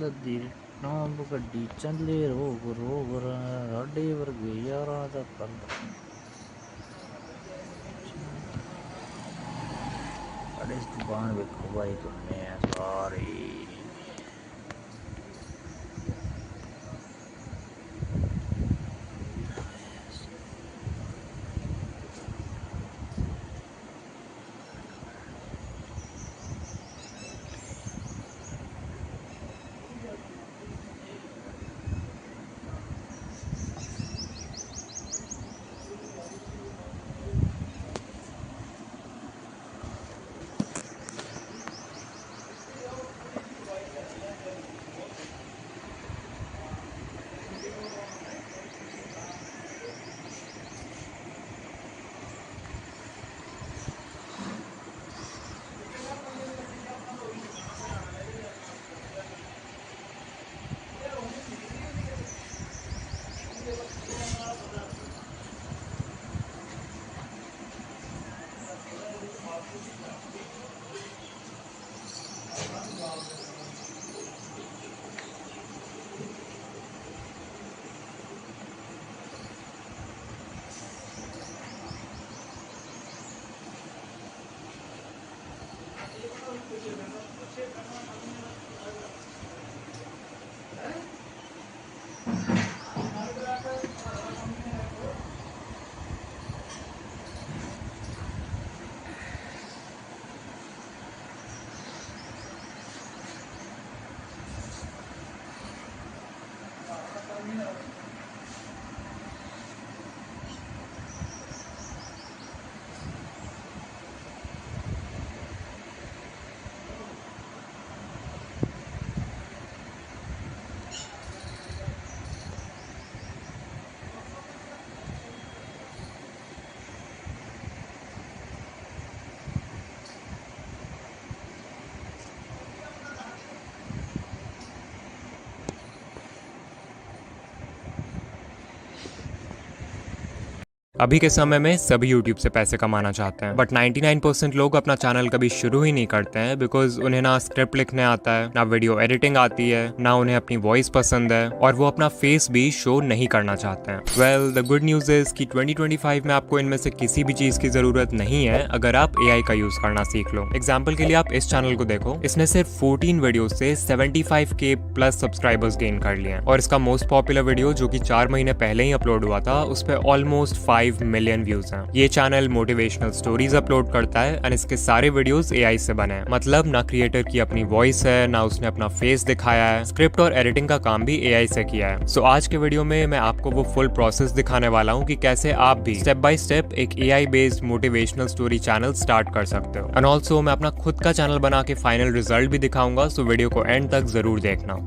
ਲੱਦੀ ਨਾਮ ਗੱਡੀ ਚੱਲੇ ਰੋਗ ਰੋਗ ਸਾਡੇ ਵਰਗੇ ਯਾਰਾਂ ਦਾ ਕੰਦ ਸਾਡੇ ਜ਼ੁਬਾਨ ਵੇਖੋ ਬਾਈ ਤੁਮਨੇ ਸਾਰੇ अभी के समय में सभी YouTube से पैसे कमाना चाहते हैं, बट 99% लोग अपना चैनल कभी शुरू ही नहीं करते हैं बिकॉज उन्हें ना स्क्रिप्ट लिखने आता है, ना वीडियो एडिटिंग आती है, ना उन्हें अपनी वॉइस पसंद है और वो अपना फेस भी शो नहीं करना चाहते हैं। Well, the good news is कि 2025 में आपको इनमें से किसी भी चीज की जरूरत नहीं है अगर आप AI का यूज करना सीख लो। एग्जाम्पल के लिए आप इस चैनल को देखो, इसने सिर्फ 14 वीडियो से 75K प्लस सब्सक्राइबर्स गेन कर लिए और इसका मोस्ट पॉपुलर वीडियो जो कि 4 महीने पहले ही अपलोड हुआ था उस पर ऑलमोस्ट 5 मिलियन व्यूज हैं। ये चैनल मोटिवेशनल स्टोरीज अपलोड करता है और इसके सारे वीडियोस AI से बने हैं। मतलब ना क्रिएटर की अपनी वॉइस है, ना उसने अपना फेस दिखाया है, स्क्रिप्ट और एडिटिंग का काम भी AI से किया है। सो आज के वीडियो में मैं आपको वो फुल प्रोसेस दिखाने वाला हूँ कि कैसे आप भी स्टेप बाय स्टेप एक AI based motivational story channel start कर सकते हो। एंड ऑल्सो मैं अपना खुद का चैनल बना के फाइनल रिजल्ट भी दिखाऊंगा, सो वीडियो को एंड तक जरूर देखना।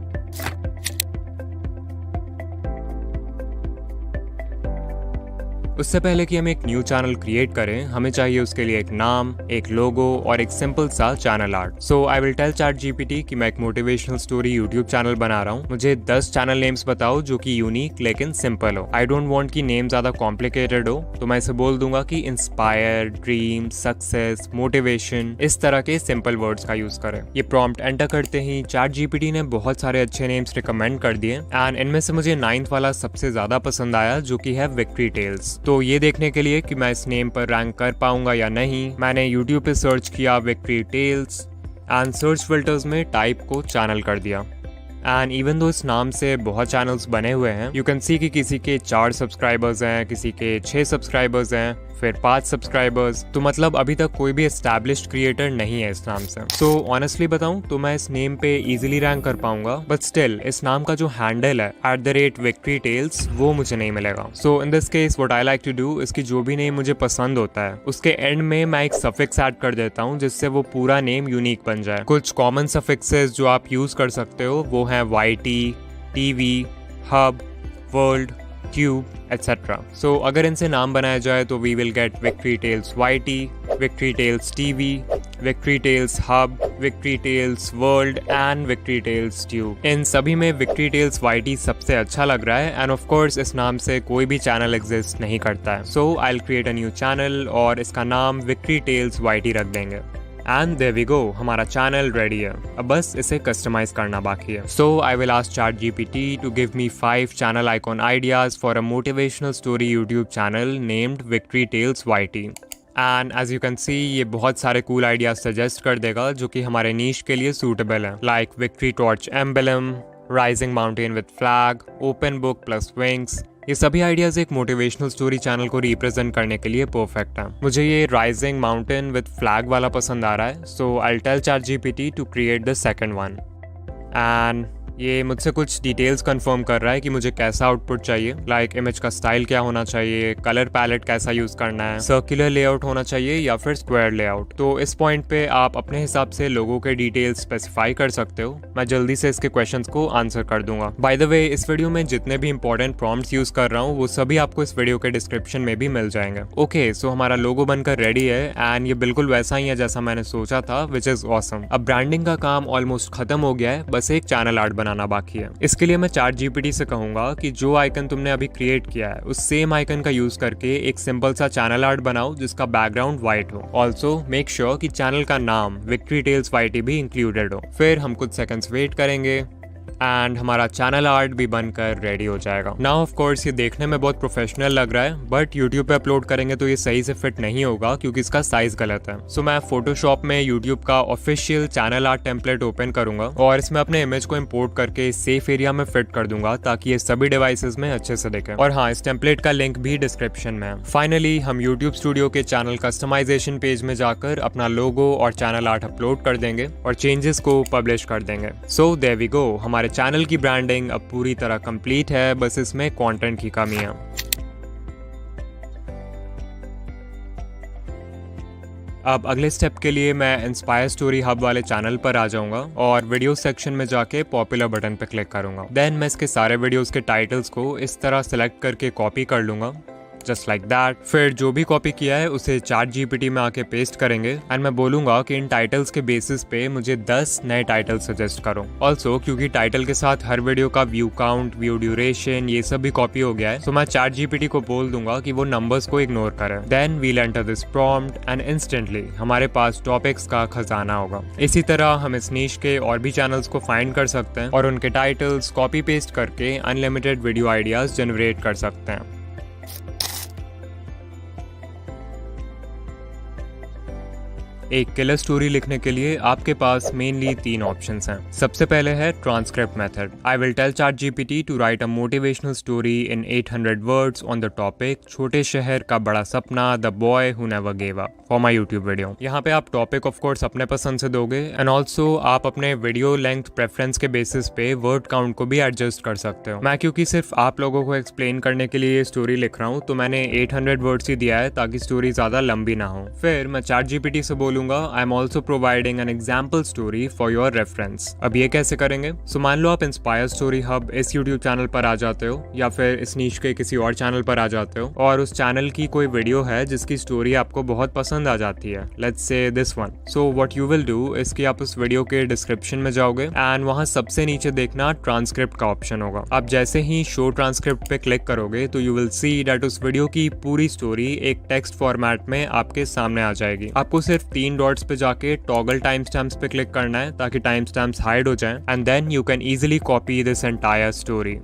उससे पहले कि हम एक न्यू चैनल क्रिएट करें, हमें चाहिए उसके लिए एक नाम, एक लोगो और एक सिंपल सा channel art. So I will tell ChatGPT कि मैं एक मोटिवेशनल स्टोरी यूट्यूब चैनल बना रहा हूँ। मुझे 10 चैनल नेम्स बताओ जो कि यूनिक लेकिन सिंपल हो। आई डोंट वांट कि नेम ज्यादा कॉम्प्लिकेटेड हो, तो मैं इसे बोल दूंगा कि इंस्पायर, ड्रीम, सक्सेस, मोटिवेशन, इस तरह के सिंपल वर्ड्स का यूज करें। ये प्रॉम्प्ट एंटर करते ही ChatGPT ने बहुत सारे अच्छे नेम्स रिकमेंड कर दिए एंड इनमें से मुझे 9th वाला सबसे ज्यादा पसंद आया जो कि है विक्ट्री टेल्स। तो ये देखने के लिए कि मैं इस नेम पर रैंक कर पाऊंगा या नहीं, मैंने YouTube पे सर्च किया victory tales and search filters में टाइप को चैनल कर दिया। एंड इवन दो इस नाम से बहुत चैनल्स बने हुए हैं, यू कैन सी कि किसी के 4 सब्सक्राइबर्स हैं, किसी के 6 सब्सक्राइबर्स हैं, फिर 5 सब्सक्राइबर्स। तो मतलब अभी तक कोई भी एस्टैब्लिश्ड क्रिएटर नहीं है इस नाम से। सो ऑनेस्टली बताऊं तो मैं इस नेम पे इजीली रैंक कर पाऊंगा, बट स्टिल इस नाम का जो हैंडल है @victorytales वो मुझे नहीं मिलेगा। So in this case what I like to do, इसकी जो भी नेम मुझे पसंद होता है उसके एंड में मैं एक सफिक्स ऐड कर देता हूँ जिससे वो पूरा नेम यूनिक बन जाए। कुछ कॉमन सफिक्सेस जो आप यूज कर सकते हो वो हैं YT, TV, hub, world, tube etc. So अगर इनसे नाम बनाया जाए तो we will get victory tales YT, victory tales TV, victory tales hub, victory tales world and victory tales tube. इन सभी में विक्ट्री टेल्स YT सबसे अच्छा लग रहा है एंड ऑफ कोर्स इस नाम से कोई भी चैनल एग्जिस्ट नहीं करता है। So I will create a new channel और इसका नाम विक्ट्री टेल्स YT रख देंगे। एंड देयर वी गो, हमारा चैनल रेडी है। अब बस इसे कस्टमाइज करना बाकी है। So I will ask ChatGPT to give me 5 channel icon ideas for a motivational story YouTube channel named victory tales YT। And as you can see ये बहुत सारे कूल आइडियाज सजेस्ट कर देगा जो कि हमारे नीश के लिए सूटेबल है, like victory torch emblem, rising mountain with flag, open book plus wings. ये सभी आइडियाज एक मोटिवेशनल स्टोरी चैनल को रिप्रेजेंट करने के लिए परफेक्ट है। मुझे ये राइजिंग माउंटेन विद फ्लैग वाला पसंद आ रहा है, so I will tell ChatGPT to create the second one. And ये मुझसे कुछ डिटेल्स कंफर्म कर रहा है कि मुझे कैसा आउटपुट चाहिए, लाइक इमेज का स्टाइल क्या होना चाहिए, कलर पैलेट कैसा यूज करना है, सर्कुलर लेआउट होना चाहिए या फिर स्क्वायर लेआउट। तो इस पॉइंट पे आप अपने हिसाब से लोगों के डिटेल्स स्पेसिफाई कर सकते हो। मैं जल्दी से इसके क्वेश्चंस को आंसर कर दूंगा। बाय द वे, इस वीडियो में जितने भी इंपॉर्टेंट प्रॉम्प्ट्स यूज कर रहा हूँ वो सभी आपको इस वीडियो के डिस्क्रिप्शन में भी मिल जाएंगे। ओके, सो हमारा लोगो बनकर रेडी है एंड ये बिल्कुल वैसा ही है जैसा मैंने सोचा था, विच इज ऑसम। अब ब्रांडिंग का काम ऑलमोस्ट खत्म हो गया है, बस एक चैनल आर्ट बनाना बाकी है। इसके लिए मैं ChatGPT से कहूंगा कि जो आइकन तुमने अभी क्रिएट किया है उस सेम आइकन का यूज करके एक सिंपल सा चैनल आर्ट बनाओ जिसका बैकग्राउंड व्हाइट हो। ऑल्सो मेक श्योर कि चैनल का नाम विक्ट्री टेल्स YT भी इंक्लूडेड हो। फिर हम कुछ सेकंड्स वेट करेंगे एंड हमारा चैनल आर्ट भी बनकर रेडी हो जाएगा। नाउ ऑफ कोर्स ये देखने में बहुत प्रोफेशनल लग रहा है, बट यूट्यूब पे अपलोड करेंगे तो ये सही से फिट नहीं होगा क्योंकि इसका साइज गलत है। सो मैं फोटोशॉप में यूट्यूब का official channel art template open करूंगा और इसमें अपने इमेज को इम्पोर्ट करके सेफ एरिया में फिट कर दूंगा ताकि ये सभी डिवाइसेस में अच्छे से दिखे। और हाँ, इस टेम्पलेट का लिंक भी डिस्क्रिप्शन में है। फाइनली हम यूट्यूब स्टूडियो के चैनल कस्टमाइजेशन पेज में जाकर अपना लोगो और चैनल आर्ट अपलोड कर देंगे और चेंजेस को पब्लिश कर देंगे। सो देयर वी गो, हमारे चैनल की ब्रांडिंग अब पूरी तरह कंप्लीट है, बस इसमें कंटेंट की कमी है। अब अगले स्टेप के लिए मैं इंस्पायर स्टोरी हब वाले चैनल पर आ जाऊंगा और वीडियो सेक्शन में जाके पॉपुलर बटन पर क्लिक करूंगा। देन मैं इसके सारे वीडियोस के टाइटल्स को इस तरह सिलेक्ट करके कॉपी कर लूंगा, जस्ट लाइक दैट। फिर जो भी कॉपी किया है उसे ChatGPT में आके पेस्ट करेंगे एंड मैं बोलूंगा कि इन टाइटल्स के बेसिस पे मुझे 10 नए टाइटल सजेस्ट करो। ऑल्सो क्योंकि टाइटल के साथ हर वीडियो का व्यू काउंट, व्यू ड्यूरेशन, ये सब भी कॉपी हो गया है, तो मैं ChatGPT को बोल दूंगा कि वो नंबर्स को इग्नोर करे। Then we'll enter this prompt and instantly हमारे पास टॉपिक्स का खजाना होगा। इसी तरह हम इस नीश के और भी चैनल्स को फाइंड कर सकते हैं और उनके टाइटल्स कॉपी पेस्ट करके अनलिमिटेड वीडियो आइडियाज जनरेट कर सकते हैं। एक किलर स्टोरी लिखने के लिए आपके पास मेनली 3 ऑप्शंस हैं। सबसे पहले है transcript method. I will tell ChatGPT to write a motivational story in 800 words on the topic छोटे शहर का बड़ा सपना, the boy who never give up, for my YouTube video. यहाँ पे आप टॉपिक ऑफ कोर्स अपने पसंद से दोगे एंड ऑल्सो आप अपने वीडियो लेंथ प्रेफरेंस के बेसिस पे वर्ड काउंट को भी एडजस्ट कर सकते हो। मैं क्योंकि सिर्फ आप लोगों को एक्सप्लेन करने के लिए ये स्टोरी लिख रहा हूँ तो मैंने 800 वर्ड्स ही दिया है ताकि स्टोरी ज्यादा लंबी ना हो। फिर मैं ChatGPT से बोलूंगा I am also providing an example story for your reference. अब ये कैसे करेंगे? सो मान लो आप इंस्पायर स्टोरी हब इस यूट्यूब चैनल पर आ जाते हो या फिर इस नीश के किसी और चैनल पर आ जाते हो और उस चैनल की कोई वीडियो है जिसकी स्टोरी आपको बहुत पसंद आ जाती है, let's say this one. So what you will do is कि आप उस वीडियो के डिस्क्रिप्शन में जाओगे एंड वहां सबसे नीचे देखना ट्रांसक्रिप्ट का ऑप्शन होगा। आप जैसे ही शो ट्रांसक्रिप्ट पे क्लिक करोगे तो यू विल सी दैट उस वीडियो की पूरी स्टोरी एक टेक्स्ट फॉर्मेट में आपके सामने आ जाएगी। आपको सिर्फ 3 डॉट्स पे जाके टॉगल टाइम स्टैम्प्स पे क्लिक करना है ताकि टाइम स्टैम्प्स हाइड हो जाएं and then you can easily copy this entire story.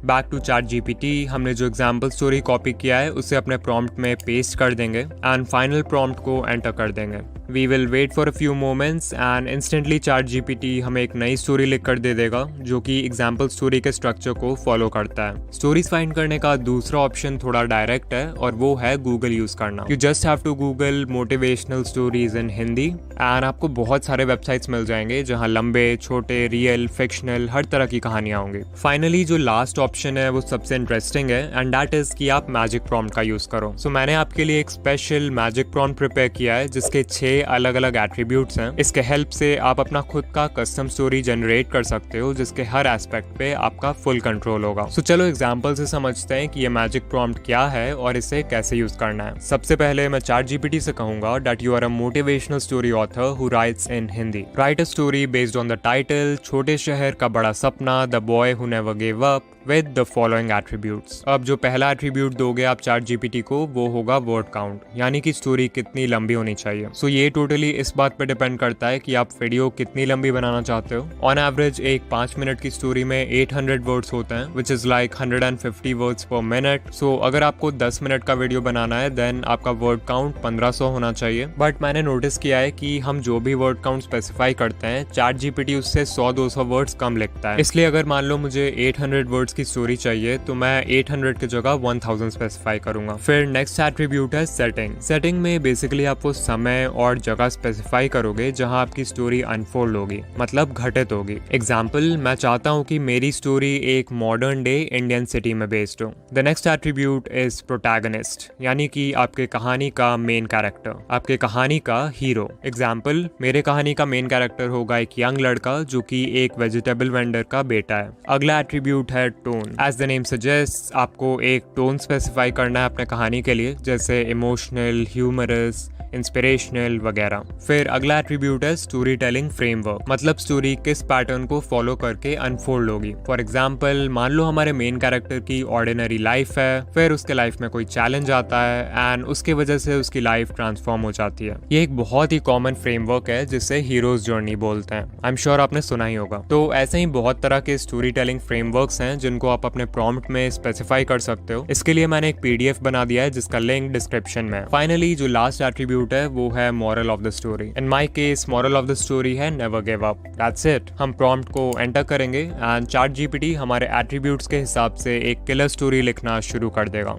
Back to ChatGPT, हमने जो एग्जाम्पल स्टोरी कॉपी किया है उसे अपने प्रॉम्प्ट में पेस्ट कर देंगे एंड फाइनल प्रॉम्प्ट को एंटर कर देंगे। We will wait for a few moments and instantly ChatGPT हमें एक नई स्टोरी लिख कर दे देगा जो कि एग्जाम्पल स्टोरी के स्ट्रक्चर को फॉलो करता है। स्टोरीज फाइंड करने का दूसरा ऑप्शन थोड़ा डायरेक्ट है और वो है गूगल यूज करना। You just have to google motivational stories in Hindi and आपको बहुत सारे वेबसाइट्स मिल जाएंगे जहाँ लंबे, छोटे, रियल, फिक्शनल हर तरह की कहानियां होंगी। फाइनली जो लास्ट ऑप्शन है वो सबसे इंटरेस्टिंग है एंड दैट इज कि आप मैजिक प्रॉम्प्ट का यूज करो। सो मैंने आपके लिए एक स्पेशल मैजिक प्रॉम्प्ट प्रिपेयर किया है जिसके 6 अलग अलग एट्रीब्यूट्स हैं। इसके हेल्प से आप अपना खुद का कस्टम स्टोरी जनरेट कर सकते हो जिसके हर एस्पेक्ट पे आपका फुल कंट्रोल होगा। सो चलो एग्जांपल से समझते हैं कि ये मैजिक प्रॉम्प्ट क्या है और इसे कैसे यूज करना है। सबसे पहले मैं ChatGPT से कहूंगा that you are a motivational story author who writes in Hindi. Write a story based on the title छोटे शहर का बड़ा सपना, the boy who never give up with the following attributes. अब जो पहला एट्रीब्यूट दोगे आप ChatGPT को वो होगा वर्ड काउंट, यानी कि स्टोरी कितनी लंबी होनी चाहिए। सो ये ये टोटली इस बात पे डिपेंड करता है कि आप वीडियो कितनी लंबी बनाना चाहते हो। ऑन एवरेज एक 5 मिनट की स्टोरी में 800 वर्ड्स होते हैं, which is like 150 words per minute. So अगर आपको 10 मिनट का वीडियो बनाना है देन आपका वर्ड काउंट 1500 होना चाहिए। बट मैंने नोटिस किया है कि हम जो भी वर्ड काउंट स्पेसिफाई करते हैं चैट जीपीटी उससे 100-200 वर्ड्स कम लिखता है। इसलिए अगर मान लो मुझे 800 वर्ड्स की स्टोरी चाहिए तो मैं 800 की जगह 1000 स्पेसिफाई करूंगा। फिर नेक्स्ट एट्रीब्यूट है सेटिंग। सेटिंग में बेसिकली आप वो समय और जगह स्पेसिफाई करोगे जहां आपकी स्टोरी अनफोल्ड होगी, मतलब घटित होगी। एग्जाम्पल, मैं चाहता हूं कि मेरी स्टोरी एक मॉडर्न डे इंडियन सिटी में बेस्ड हो। The next attribute is protagonist, यानी कि आपके कहानी का मेन कैरेक्टर, आपके कहानी का हीरो। एग्जाम्पल, मेरे कहानी का मेन कैरेक्टर होगा एक यंग लड़का जो कि एक वेजिटेबल वेंडर का बेटा है। अगला एट्रीब्यूट है tone. As the name suggest, आपको एक टोन स्पेसिफाई करना है अपने कहानी के लिए, जैसे इमोशनल, ह्यूमरस, इंस्पिरेशनल वगैरह। फिर अगला एट्रीब्यूट है स्टोरी टेलिंग फ्रेमवर्क, मतलब स्टोरी किस पैटर्न को फॉलो करके अनफोल्ड होगी। फॉर एग्जाम्पल, मान लो हमारे मेन कैरेक्टर की ऑर्डिनरी लाइफ है, फिर उसके लाइफ में कोई चैलेंज आता है एंड उसकी वजह से उसकी लाइफ ट्रांसफॉर्म हो जाती है। ये एक बहुत ही कॉमन फ्रेमवर्क है जिसे हीरोज जर्नी बोलते हैं। आई एम श्योर आपने सुना ही होगा। तो ऐसे ही बहुत तरह के स्टोरी टेलिंग फ्रेमवर्क्स हैं जिनको आप अपने प्रॉम्प्ट में स्पेसिफाई कर सकते हो। इसके लिए मैंने एक पीडीएफ बना दिया है जिसका लिंक डिस्क्रिप्शन में। फाइनली जो लास्ट एट्रीब्यूट है वो है moral of the story. In my case moral of the story है never give up. That's it. हम प्रॉम्प्ट को एंटर करेंगे एंड चैट जीपीटी हमारे एट्रीब्यूट्स के हिसाब से एक किलर स्टोरी लिखना शुरू कर देगा।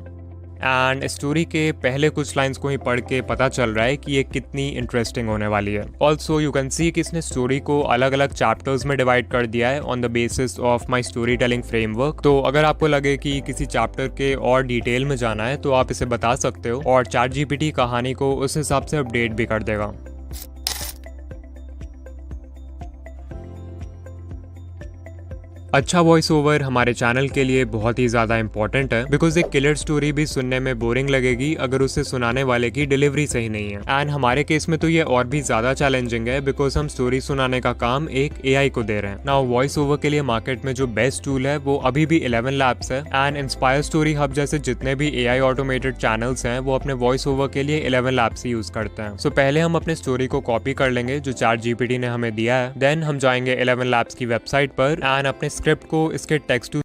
एंड स्टोरी के पहले कुछ लाइंस को ही पढ़ के पता चल रहा है कि ये कितनी इंटरेस्टिंग होने वाली है। ऑल्सो यू कैन सी कि इसने स्टोरी को अलग अलग चैप्टर्स में डिवाइड कर दिया है on the basis of my story telling framework. तो अगर आपको लगे कि किसी चैप्टर के और डिटेल में जाना है तो आप इसे बता सकते हो और चैट जीपीटी कहानी को उस हिसाब से अपडेट भी कर देगा। अच्छा वॉइस ओवर हमारे चैनल के लिए बहुत ही ज्यादा इंपॉर्टेंट है, बिकॉज एक किलर स्टोरी भी सुनने में बोरिंग लगेगी अगर उसे सुनाने वाले की डिलीवरी सही नहीं है। एंड हमारे केस में तो ये और भी ज्यादा चैलेंजिंग है बिकॉज हम स्टोरी सुनाने का काम एक एआई को दे रहे हैं। नाउ वॉइस ओवर के लिए मार्केट में जो बेस्ट टूल है वो अभी भी 11 लैब्स है एंड इंस्पायर स्टोरी हब जैसे जितने भी एआई ऑटोमेटेड चैनल्स हैं वो अपने वॉइस ओवर के लिए 11 लैब्स ही यूज करते हैं। सो पहले हम अपने स्टोरी को कॉपी कर लेंगे जो चैट जीपीटी ने हमें दिया है, देन हम जाएंगे 11 लैब्स की वेबसाइट पर एंड अपने स्क्रिप्ट को इसके टेक्स्ट टू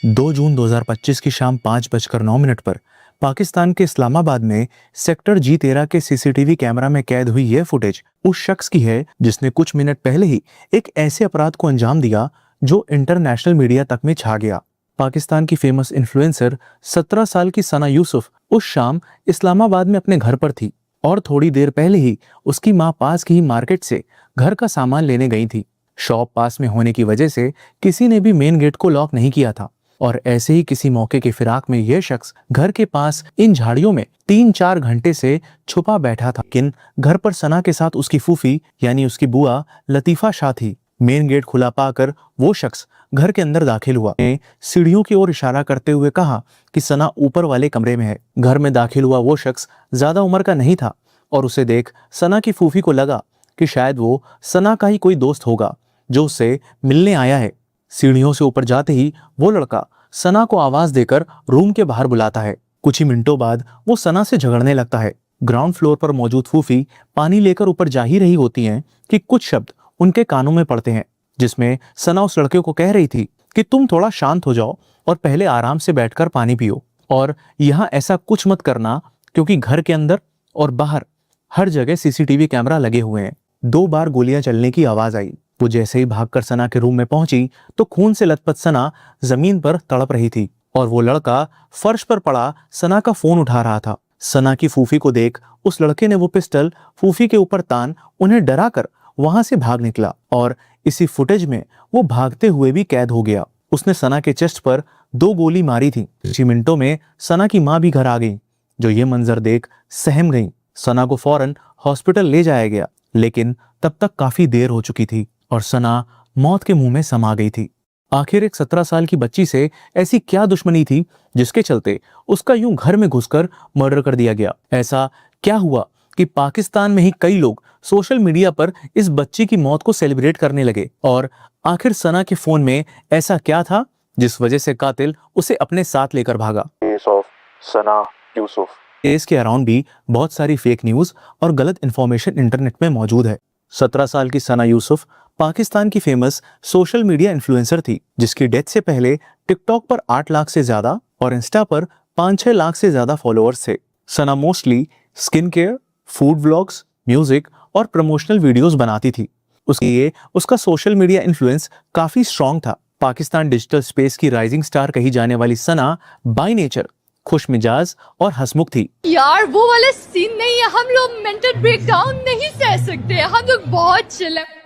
2 जून 2025 की शाम 5:09 पर पाकिस्तान के इस्लामाबाद में सेक्टर G13 के सीसीटीवी कैमरा में कैद हुई यह फुटेज उस शख्स की है जिसने कुछ मिनट पहले ही एक ऐसे अपराध को अंजाम दिया जो इंटरनेशनल मीडिया तक में छा गया। पाकिस्तान की फेमस इन्फ्लुएंसर 17 साल की सना यूसुफ उस शाम इस्लामाबाद में अपने घर पर थी और थोड़ी देर पहले ही उसकी मां पास की ही मार्केट से घर का सामान लेने गई थी। शॉप पास में होने की वजह से किसी ने भी मेन गेट को लॉक नहीं किया था और ऐसे ही किसी मौके की फिराक में यह शख्स घर के पास इन झाड़ियों में 3-4 घंटे से छुपा बैठा था। लेकिन घर पर सना के साथ उसकी फूफी यानी उसकी बुआ लतीफा शाह थी। मेन गेट खुला पाकर वो शख्स घर के अंदर दाखिल हुआ। सीढ़ियों की ओर इशारा करते हुए कहा कि सना ऊपर वाले कमरे में है। घर में दाखिल हुआ वो शख्स ज्यादा उम्र का नहीं था और उसे देख सना की फूफी को लगा कि शायद वो सना का ही कोई दोस्त होगा जो उससे मिलने आया है। सीढ़ियों से ऊपर जाते ही वो लड़का सना को आवाज देकर रूम के बाहर बुलाता है। कुछ ही मिनटों बाद वो सना से झगड़ने लगता है। ग्राउंड फ्लोर पर मौजूद फूफी पानी लेकर ऊपर जा ही रही होती हैं कि कुछ शब्द उनके कानों में पड़ते हैं जिसमें सना उस लड़के को कह रही थी कि तुम थोड़ा शांत हो जाओ और पहले आराम से बैठकर पानी पियो और यहाँ ऐसा कुछ मत करना क्योंकि घर के अंदर और बाहर हर जगह सीसीटीवी कैमरा लगे हुए हैं। 2 बार गोलियां चलने की आवाज आई। वो जैसे ही भागकर सना के रूम में पहुंची तो खून से लथपथ सना जमीन पर तड़प रही थी और वो लड़का फर्श पर पड़ा सना का फोन उठा रहा था। सना की फूफी को देख उस लड़के ने वो पिस्टल फूफी के ऊपर तान उन्हें डराकर वहां से भाग निकला और इसी फुटेज में वो भागते हुए भी कैद हो गया। उसने सना के चेस्ट पर 2 गोली मारी थी। कुछ ही मिनटों में सना की मां भी घर आ गई जो ये मंजर देख सहम गई। सना को फौरन हॉस्पिटल ले जाया गया लेकिन तब तक काफी देर हो चुकी थी और सना मौत के मुंह में समा गई थी। आखिर एक 17 साल की बच्ची से ऐसी क्या दुश्मनी थी जिसके चलते उसका यूं घर में घुसकर मर्डर कर दिया गया। ऐसा क्या हुआ कि पाकिस्तान में ही कई लोग सोशल मीडिया पर इस बच्ची की मौत को सेलिब्रेट करने लगे और आखिर सना के फोन में ऐसा क्या था जिस वजह से कातिल उसे अपने साथ लेकर भागा। Case of Sana Yusuf. Case के अराउंड भी बहुत सारी फेक न्यूज और गलत इंफॉर्मेशन इंटरनेट में मौजूद है। 17 साल की सना यूसुफ पाकिस्तान की फेमस सोशल मीडिया इन्फ्लुएंसर थी जिसकी डेथ से पहले टिकटॉक पर 8 लाख से ज्यादा और इंस्टा पर 5-6 लाख से ज्यादा फॉलोअर्स थे। Sana mostly skin care, food vlogs, music और प्रमोशनल वीडियोस बनाती थी। उसके लिए उसका सोशल मीडिया इन्फ्लुएंस काफी स्ट्रॉन्ग था। पाकिस्तान डिजिटल स्पेस की राइजिंग स्टार कही जाने वाली सना बाय नेचर खुश मिजाज और हंसमुख थी। यार वो वाला सीन नहीं है, हम लोग मेंटल ब्रेकडाउन नहीं सह सकते, हम लोग बहुत चिल है।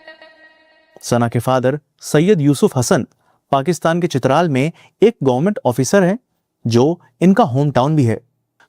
सना के फादर सैयद यूसुफ हसन पाकिस्तान के चित्राल में एक गवर्नमेंट ऑफिसर है जो इनका होम टाउन भी है।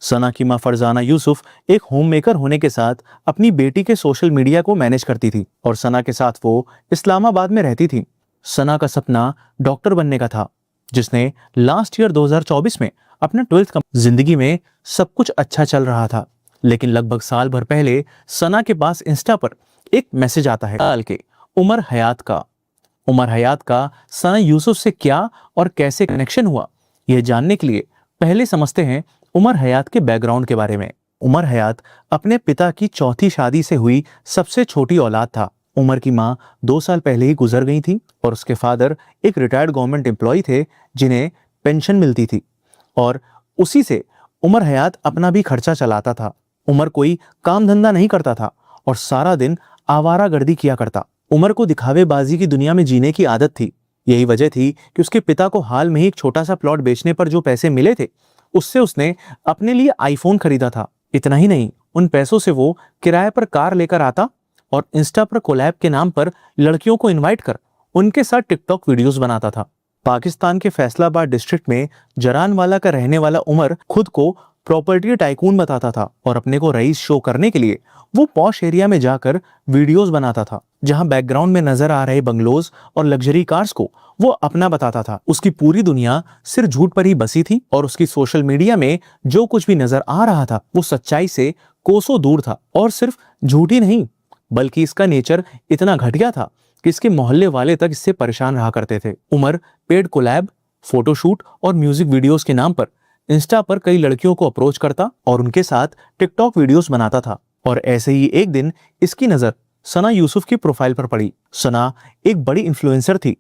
सना की मां फरजाना यूसुफ एक होम मेकर होने के साथ अपनी बेटी के सोशल मीडिया को मैनेज करती थी और सना के साथ वो इस्लामाबाद में रहती थी। सना का सपना डॉक्टर बनने का था जिसने लास्ट ईयर 2024 में अपना 12th जिंदगी में सब कुछ अच्छा चल रहा था लेकिन लगभग साल भर पहले सना के पास इंस्टा पर एक मैसेज आता है साल के उमर हयात का सना यूसुफ से क्या और कैसे कनेक्शन हुआ, यह जानने के लिए पहले समझते हैं उमर हयात के बैकग्राउंड के बारे में। उमर हयात अपने पिता की चौथी शादी से हुई सबसे छोटी औलाद था। उमर की मां 2 साल पहले ही गुजर गई थी और उसके फादर एक रिटायर्ड गवर्नमेंट एम्प्लॉय थे जिन्हें पेंशन मिलती थी और उसी से उमर हयात अपना भी खर्चा चलाता था। उमर कोई काम धंधा नहीं करता था और सारा दिन आवारागर्दी किया करता। उमर को दिखावेबाजी की दुनिया में जीने की आदत थी। यही वजह थी कि उसके पिता को हाल में ही एक छोटा सा प्लॉट बेचने पर जो पैसे मिले थे उससे उसने अपने लिए आईफोन खरीदा था। इतना ही नहीं, उन पैसों से वो किराए पर कार लेकर आता और इंस्टा पर कोलैब के नाम पर लड़कियों को इनवाइट कर उनके साथ टिकटॉक वीडियोस बनाता था। पाकिस्तान के फैसलाबाद डिस्ट्रिक्ट में जरानवाला का रहने वाला उमर खुद को प्रॉपर्टी टाइकून बताता था और अपने को रईस शो करने के लिए वो पॉश एरिया में जाकर वीडियोस बनाता था जहां बैकग्राउंड में नजर आ रहे बंगलोज और लग्जरी कार्स को वो अपना बताता था। उसकी पूरी दुनिया सिर्फ झूठ पर ही बसी थी और उसकी सोशल मीडिया में जो कुछ भी नजर आ रहा था वो सच्चाई से कोसों दूर था। और सिर्फ झूठ ही नहीं बल्कि इसका नेचर इतना घटिया था कि इसके मोहल्ले वाले तक इससे परेशान रहा करते थे। उमर पेड कोलैब, फोटोशूट और म्यूजिक वीडियोस के नाम पर इंस्टा पर कई लड़कियों को अप्रोच करता और उनके साथ टिकटॉक वीडियोस बनाता था। और ऐसे ही एक दिन इसकी नजर सना यूसुफ की प्रोफाइल पर पड़ी। सना एक बड़ी इन्फ्लुएंसर थी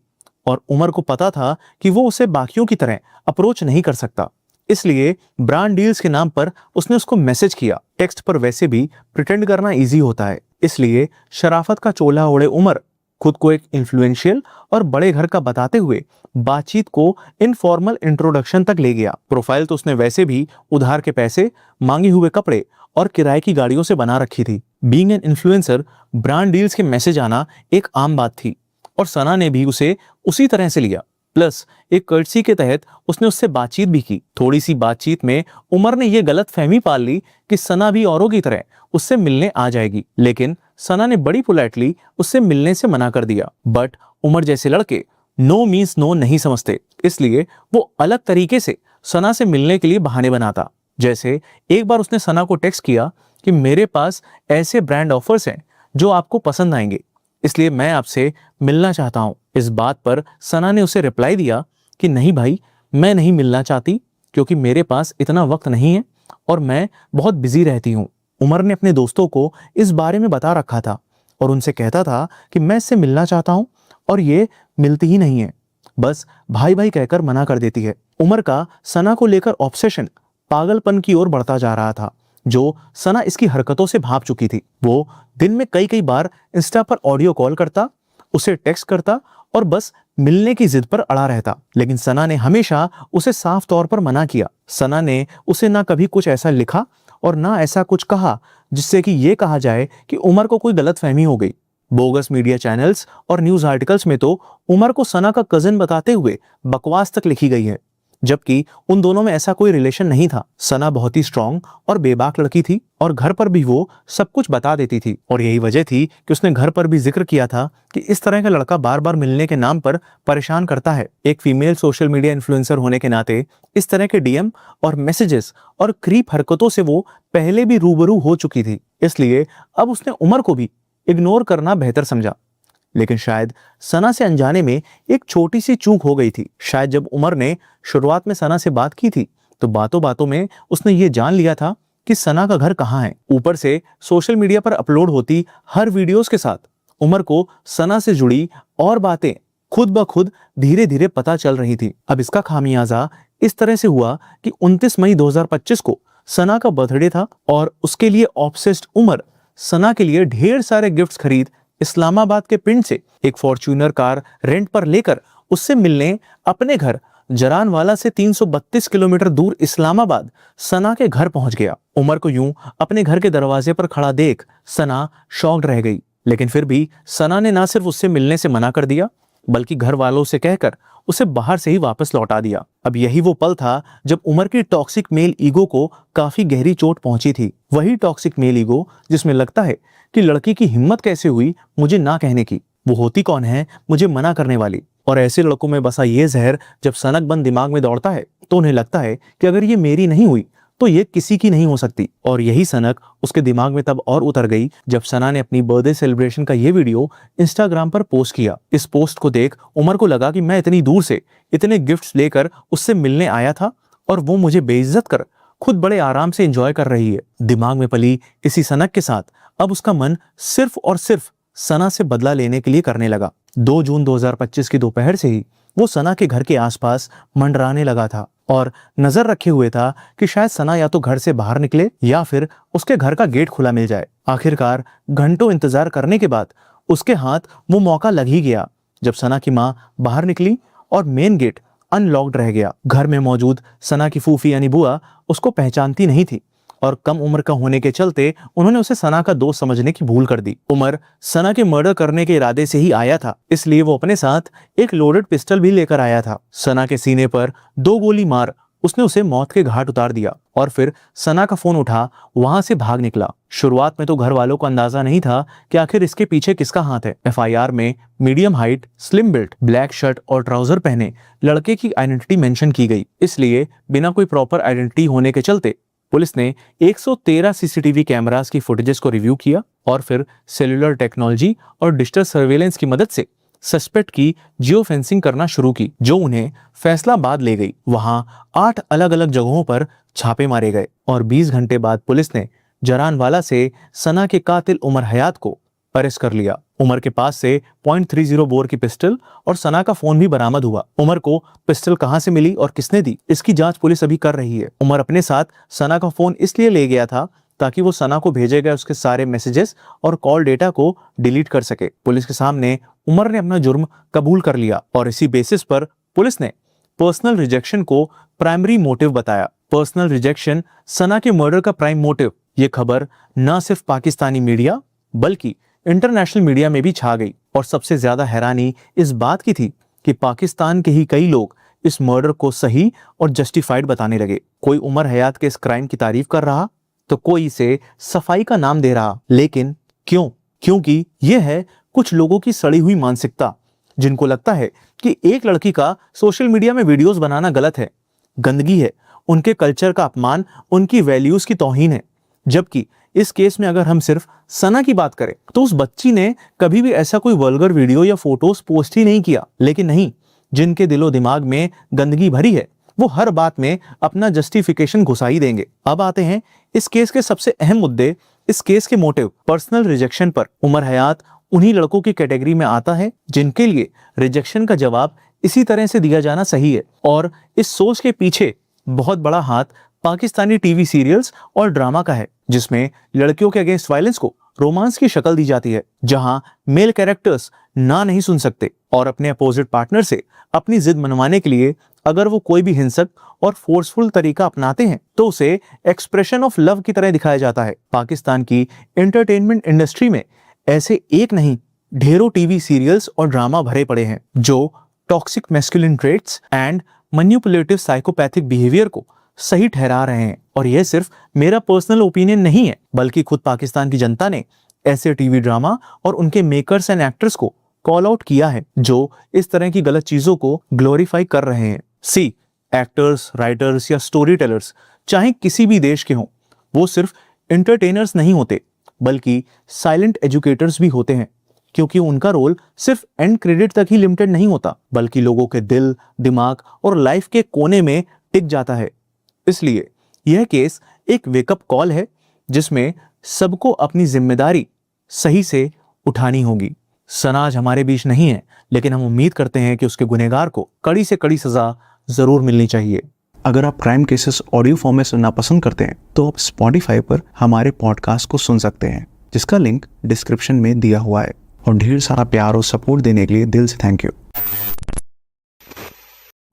और उमर को पता था कि वो उसे बाकियों की तरह अप्रोच नहीं कर सकता, इसलिए ब्रांड डील्स के नाम पर उसने उसको मैसेज किया। टेक्स्ट पर वैसे भी प्रिटेंड करना इजी होता है, इसलिए शराफत का चोला ओढ़े उमर खुद को एक इन्फ्लुएंशियल और बड़े घर का बताते हुए बातचीत को इनफॉर्मल इंट्रोडक्शन तक ले गया। प्रोफाइल तो उसने वैसे भी उधार के पैसे, मांगे हुए कपड़े और किराए की गाड़ियों से बना रखी थी। Being an influencer, brand deals के मैसेज आना एक आम बात थी और सना ने भी उसे उसी तरह से लिया। प्लस एक कर्टसी के तहत उसने उससे बातचीत भी की। थोड़ी सी बातचीत में उमर ने यह गलत फहमी पाल ली कि सना भी औरों की तरह उससे मिलने आ जाएगी, लेकिन सना ने बड़ी पोलाइटली उससे मिलने से मना कर दिया। बट उमर जैसे लड़के नो मीन्स नो नहीं समझते, इसलिए वो अलग तरीके से सना से मिलने के लिए बहाने बनाता। जैसे एक बार उसने सना को टेक्स्ट किया कि मेरे पास ऐसे ब्रांड ऑफर्स हैं जो आपको पसंद आएंगे, इसलिए मैं आपसे मिलना चाहता हूं। इस बात पर सना ने उसे रिप्लाई दिया कि नहीं भाई, मैं नहीं मिलना चाहती क्योंकि मेरे पास इतना वक्त नहीं है और मैं बहुत बिजी रहती हूं। उमर ने अपने दोस्तों को इस बारे में बता रखा था और उनसे कहता था कि मैं इससे मिलना चाहता हूं और ये मिलती ही नहीं है, बस भाई भाई कहकर मना कर देती है। उमर का सना को लेकर ऑब्सेशन पागलपन की ओर बढ़ता जा रहा था, जो सना इसकी हरकतों से भाप चुकी थी। वो दिन में कई बार इंस्टा पर ऑडियो कॉल करता, उसे टेक्स्ट करता और बस मिलने की जिद पर अड़ा रहता, लेकिन सना ने हमेशा उसे साफ तौर पर मना किया। सना ने उसे ना कभी कुछ ऐसा लिखा और ना ऐसा कुछ कहा जिससे कि ये कहा जाए कि उमर को कोई गलतफहमी हो गई। बोगस मीडिया चैनल्स और न्यूज आर्टिकल्स में तो उमर को सना का कजिन बताते हुए बकवास तक लिखी गई है, जबकि उन दोनों में ऐसा कोई रिलेशन नहीं था। सना बहुत ही स्ट्रांग और बेबाक लड़की थी और घर पर भी वो सब कुछ बता देती थी, और यही वजह थी कि उसने घर पर भी जिक्र किया था कि इस तरह का लड़का बार बार मिलने के नाम पर परेशान करता है। एक फीमेल सोशल मीडिया इन्फ्लुएंसर होने के नाते इस तरह के डीएम और मैसेजेस और क्रीप हरकतों से वो पहले भी रूबरू हो चुकी थी, इसलिए अब उसने उमर को भी इग्नोर करना बेहतर समझा। लेकिन शायद सना से अनजाने में एक छोटी सी चूक हो गई थी। शायद जब उमर ने शुरुआत में सना से बात की थी तो बातों बातों में उसने ये जान लिया था कि सना का घर कहाँ है। ऊपर से सोशल मीडिया पर अपलोड होती हर वीडियोस के साथ उमर को सना से जुड़ी और बातें खुद ब खुद धीरे धीरे पता चल रही थी। अब इसका खामियाजा इस तरह से हुआ कि 29 मई 2025 को सना का बर्थडे था और उसके लिए ऑब्सेस्ड उमर सना के लिए ढेर सारे गिफ्ट्स खरीद इस्लामाबाद के पिंड से एक फॉर्च्यूनर कार रेंट पर लेकर उससे मिलने अपने घर जरानवाला से 332 किलोमीटर दूर इस्लामाबाद सना के घर पहुंच गया। उमर को यूं अपने घर के दरवाजे पर खड़ा देख सना शॉक्ड रह गई, लेकिन फिर भी सना ने ना सिर्फ उससे मिलने से मना कर दिया बल्कि घर वालों से कहकर उसे बाहर से ही वापस लौटा दिया। अब यही वो पल था जब उमर की टॉक्सिक मेल ईगो को काफी गहरी चोट पहुंची थी। वही टॉक्सिक मेल ईगो जिसमें लगता है कि लड़की की हिम्मत कैसे हुई मुझे ना कहने की, वो होती कौन है मुझे मना करने वाली। और ऐसे लड़कों में बसा ये जहर जब सनक बंद दिमाग में दौड़ता है तो उन्हें लगता है कि अगर ये मेरी नहीं हुई तो ये किसी की नहीं हो सकती। और यही सनक उसके दिमाग में तब और उतर गई जब सना ने अपनी बर्थडे सेलिब्रेशन का ये वीडियो इंस्टाग्राम पर पोस्ट किया। इस पोस्ट को देख उमर को लगा कि मैं इतनी दूर से इतने गिफ्ट्स लेकर उससे मिलने आया था और वो मुझे बेइज्जत कर खुद बड़े आराम से एंजॉय कर रही है। दिमाग में पली इसी सनक के साथ अब उसका मन सिर्फ और सिर्फ सना से बदला लेने के लिए करने लगा। 2 जून 2025 की दोपहर से ही वो सना के घर के आसपास मंडराने लगा था और नजर रखे हुए था कि शायद सना या तो घर से बाहर निकले या फिर उसके घर का गेट खुला मिल जाए। आखिरकार घंटों इंतजार करने के बाद उसके हाथ वो मौका लग ही गया जब सना की माँ बाहर निकली और मेन गेट अनलॉक्ड रह गया। घर में मौजूद सना की फूफी यानी बुआ उसको पहचानती नहीं थी और कम उम्र का होने के चलते उन्होंने उसे सना का दोस्त समझने की भूल कर दी। उमर सना के मर्डर करने के इरादे से ही आया था, इसलिए वो अपने साथ एक लोडेड पिस्टल भी लेकर आया था। सना के सीने पर 2 गोली मार उसने उसे मौत के घाट उतार दिया और फिर सना का फोन उठा वहां से भाग निकला। शुरुआत में तो घर वालों को अंदाजा नहीं था कि आखिर इसके पीछे किसका हाथ है। एफआईआर में medium height, slim built, black shirt और ट्राउजर पहने लड़के की आइडेंटिटी मेंशन की गई, इसलिए बिना कोई प्रॉपर आइडेंटिटी होने के चलते पुलिस ने 113 सीसीटीवी कैमरास की फुटेजेस को रिव्यू किया और फिर सेल्युलर टेक्नोलॉजी और डिजिटल सर्वेलेंस की मदद से सस्पेक्ट की जियो फेंसिंग करना शुरू की, जो उन्हें फैसलाबाद ले गई। वहां 8 अलग अलग जगहों पर छापे मारे गए और 20 घंटे बाद पुलिस ने जरानवाला से सना के कातिल उमर हयात को अरेस्ट कर लिया। उमर के पास से .30 बोर की पिस्टल और सना का फोन भी बरामद हुआ। उमर को पिस्टल कहां से मिली और किसने दी, इसकी जांच पुलिस अभी कर रही है। उमर अपने साथ सना का फोन इसलिए ले गया था ताकि वो सना को भेजे गए उसके सारे मैसेजेस और कॉल डेटा को डिलीट कर सके। पुलिस के सामने उमर ने अपना जुर्म कबूल कर लिया और इसी बेसिस पर पुलिस ने पर्सनल रिजेक्शन को प्राइमरी मोटिव बताया। पर्सनल रिजेक्शन सना के मर्डर का प्राइम मोटिव। ये खबर न सिर्फ पाकिस्तानी मीडिया बल्कि इंटरनेशनल मीडिया में भी छा गई और सबसे ज्यादा हैरानी इस बात की थी कि पाकिस्तान के ही कई लोग इस मर्डर को सही और जस्टिफाइड बताने लगे। कोई उमर हयात के इस क्राइम की तारीफ कर रहा तो कोई इसे सफाई का नाम दे रहा। लेकिन क्यों? क्योंकि यह है कुछ लोगों की सड़ी हुई मानसिकता, जिनको लगता है कि एक लड़की का सोशल मीडिया में वीडियोस बनाना गलत है, गंदगी है, उनके कल्चर का अपमान, उनकी वैल्यूज की तौहीन है। जबकि इस केस में अगर हम सिर्फ सना की बात करें तो उस बच्ची ने कभी भी ऐसा कोई वल्गर वीडियो या फोटोज पोस्ट ही नहीं किया। लेकिन नहीं, जिनके दिलो दिमाग में गंदगी भरी है वो हर बात में अपना जस्टिफिकेशन घुसा ही देंगे। अब आते हैं इस केस के सबसे अहम मुद्दे, इस केस के मोटिव, पर्सनल रिजेक्शन पर। उमर हयात उन्हीं लड़कों की कैटेगरी में आता है जिनके लिए रिजेक्शन का जवाब इसी तरह से दिया जाना सही है। और इस सोच के पीछे बहुत बड़ा हाथ पाकिस्तानी टीवी सीरियल्स और ड्रामा का है, जिसमें लड़कियों के अगेंस्ट वायलेंस को रोमांस की शक्ल दी जाती है, जहां मेल कैरेक्टर्स ना नहीं सुन सकते और अपने अपोजिट पार्टनर से अपनी जिद मनवाने के लिए अगर वो कोई भी हिंसक और फोर्सफुल तरीका अपनाते हैं तो उसे एक्सप्रेशन ऑफ लव की तरह दिखाया जाता है। पाकिस्तान की एंटरटेनमेंट इंडस्ट्री में ऐसे एक नहीं ढेरों टीवी सीरियल्स और ड्रामा भरे पड़े हैं जो toxic masculine traits and manipulative psychopathic behaviour को सही ठहरा रहे हैं। और यह सिर्फ मेरा पर्सनल ओपिनियन नहीं है, बल्कि खुद पाकिस्तान की जनता ने ऐसे टीवी ड्रामा और उनके मेकर्स एंड एक्टर्स को कॉल आउट किया है जो इस तरह की गलत चीजों को ग्लोरीफाई कर रहे हैं। सी, एक्टर्स, राइटर्स या स्टोरी टेलर्स चाहे किसी भी देश के हों, वो सिर्फ एंटरटेनर्स नहीं होते बल्कि साइलेंट एजुकेटर्स भी होते हैं, क्योंकि उनका रोल सिर्फ एंड क्रेडिट तक ही लिमिटेड नहीं होता बल्कि लोगों के दिल, दिमाग और लाइफ के कोने में टिक जाता है। इसलिए यह केस एक वेकअप कॉल है जिसमें सबको अपनी जिम्मेदारी सही से उठानी होगी। सना आज हमारे बीच नहीं है, लेकिन हम उम्मीद करते हैं कि उसके गुनहगार को कड़ी से कड़ी सजा जरूर मिलनी चाहिए। अगर आप क्राइम केसेस ऑडियो फॉर्म में सुनना पसंद करते हैं तो आप स्पॉटिफाई पर हमारे पॉडकास्ट को सुन सकते हैं, जिसका लिंक डिस्क्रिप्शन में दिया हुआ है। और ढेर सारा प्यार और सपोर्ट देने के लिए दिल से थैंक यू।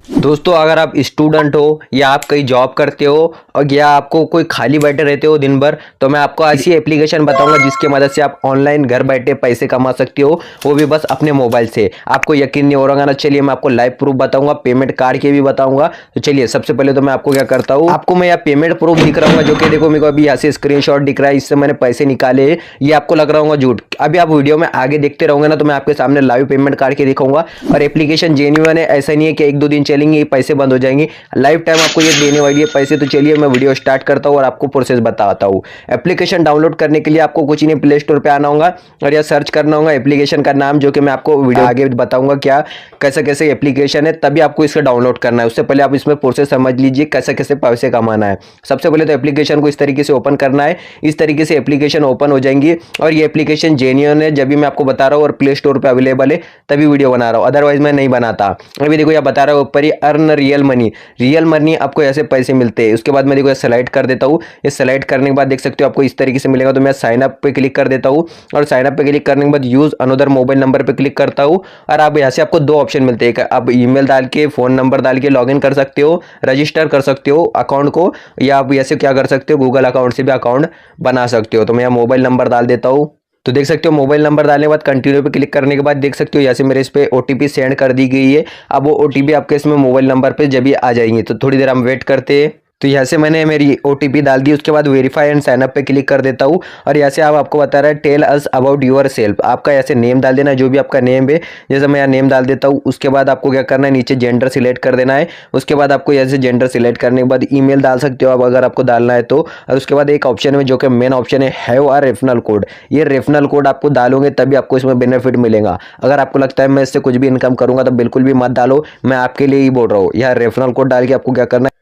दोस्तों, अगर आप स्टूडेंट हो या आप कहीं जॉब करते हो और या आपको कोई खाली बैठे रहते हो दिन भर, तो मैं आपको ऐसी एप्लीकेशन बताऊंगा जिसकी मदद से आप ऑनलाइन घर बैठे पैसे कमा सकते हो, वो भी बस अपने मोबाइल से। आपको यकीन नहीं हो रहा ना? चलिए मैं आपको लाइव प्रूफ बताऊंगा, पेमेंट कार्ड के भी बताऊंगा। तो चलिए सबसे पहले तो मैं आपको क्या करता हूँ, आपको मैं यहाँ पेमेंट प्रूफ दिख रहा हूँ जो कि देखो मेरे को अभी यहाँ से स्क्रीनशॉट दिख रहा है, इससे मैंने पैसे निकाले। ये आपको लग रहा होगा झूठ, अभी आप वीडियो में आगे देखते रहोगे ना तो मैं आपके सामने लाइव पेमेंट कार्ड के दिखाऊंगा। और एप्लीकेशन जेन्युइन है, ऐसा नहीं है कि 1-2 दिन चलेंगे ये पैसे बंद हो जाएंगे, लाइफ टाइम आपको ये देने वाली है पैसे। तो चलिए मैं वीडियो स्टार्ट करता हूँ और आपको प्रोसेस बताता हूँ। एप्लीकेशन डाउनलोड करने के लिए आपको कुछ नहीं, प्ले स्टोर पे आना होगा और यह सर्च करना होगा एप्लीकेशन का नाम, जो कि मैं आपको वीडियो आगे बताऊंगा क्या कैसे कैसे एप्लीकेशन है, तभी आपको इसका डाउनलोड करना है। उससे पहले आप इसमें प्रोसेस समझ लीजिए कैसे कैसे पैसे कमाना है। सबसे पहले तो एप्लीकेशन को इस तरीके से ओपन करना है, इस तरीके से एप्लीकेशन ओपन हो जाएंगी। और ये एप्लीकेशन जेन्युइन है, जब भी मैं आपको बता रहा हूँ और प्ले स्टोर पर अवेलेबल है तभी वीडियो बना रहा हूँ, अदरवाइज मैं नहीं बनाता। अभी देखो यह बता रहा हूँ ऊपर ही earn real money, real money आपको ऐसे पैसे मिलते हैं। उसके बाद मैं देखो सेलेक्ट कर देता हूँ, ये सेलेक्ट करने के बाद देख सकते हो आपको इस तरीके से मिलेगा। तो मैं साइन अप पे क्लिक कर देता हूँ और साइन अप पे क्लिक करने के बाद यूज अनदर मोबाइल नंबर पे क्लिक करता हूँ। और आप यहाँ से आपको 2 ऑप्शन मिलते हैं, आप ईमेल डाल के फोन नंबर डाल के लॉगिन कर सकते हो, रजिस्टर कर सकते हो अकाउंट को, या आप ऐसे क्या कर सकते हो गूगल अकाउंट से भी अकाउंट बना सकते हो। तो मैं यहाँ मोबाइल नंबर डाल देता हूँ। तो देख सकते हो मोबाइल नंबर डालने के बाद कंटिन्यू पे क्लिक करने के बाद देख सकते हो यहाँ से मेरे इस पे ओटीपी सेंड कर दी गई है। अब वो ओटीपी आपके इसमें मोबाइल नंबर पे जब भी आ जाएंगे, तो थोड़ी देर हम वेट करते हैं। तो यहाँ से मैंने मेरी ओटीपी डाल दी, उसके बाद वेरीफाई एंड साइन अप पे क्लिक कर देता हूँ। और यहाँ से आपको बता रहा है tell us about yourself, आपका ऐसे नेम डाल देना, जो भी आपका नेम है, जैसे मैं यहाँ नेम डाल देता हूँ। उसके बाद आपको क्या करना है, नीचे जेंडर सिलेक्ट कर देना है। उसके बाद आपको यहाँ से जेंडर सिलेक्ट करने के बाद ईमेल डाल सकते हो आप अगर आपको डालना है तो। और उसके बाद एक ऑप्शन में जो कि मेन ऑप्शन है हैव अ रेफरल कोड, ये रेफरल कोड आपको डालोगे तभी आपको इसमें बेनिफिट मिलेगा। अगर आपको लगता है मैं इससे कुछ भी इनकम करूंगा तो बिल्कुल भी मत डालो, मैं आपके लिए ही बोल रहा हूँ। यहाँ रेफरल कोड डाल के आपको क्या करना है,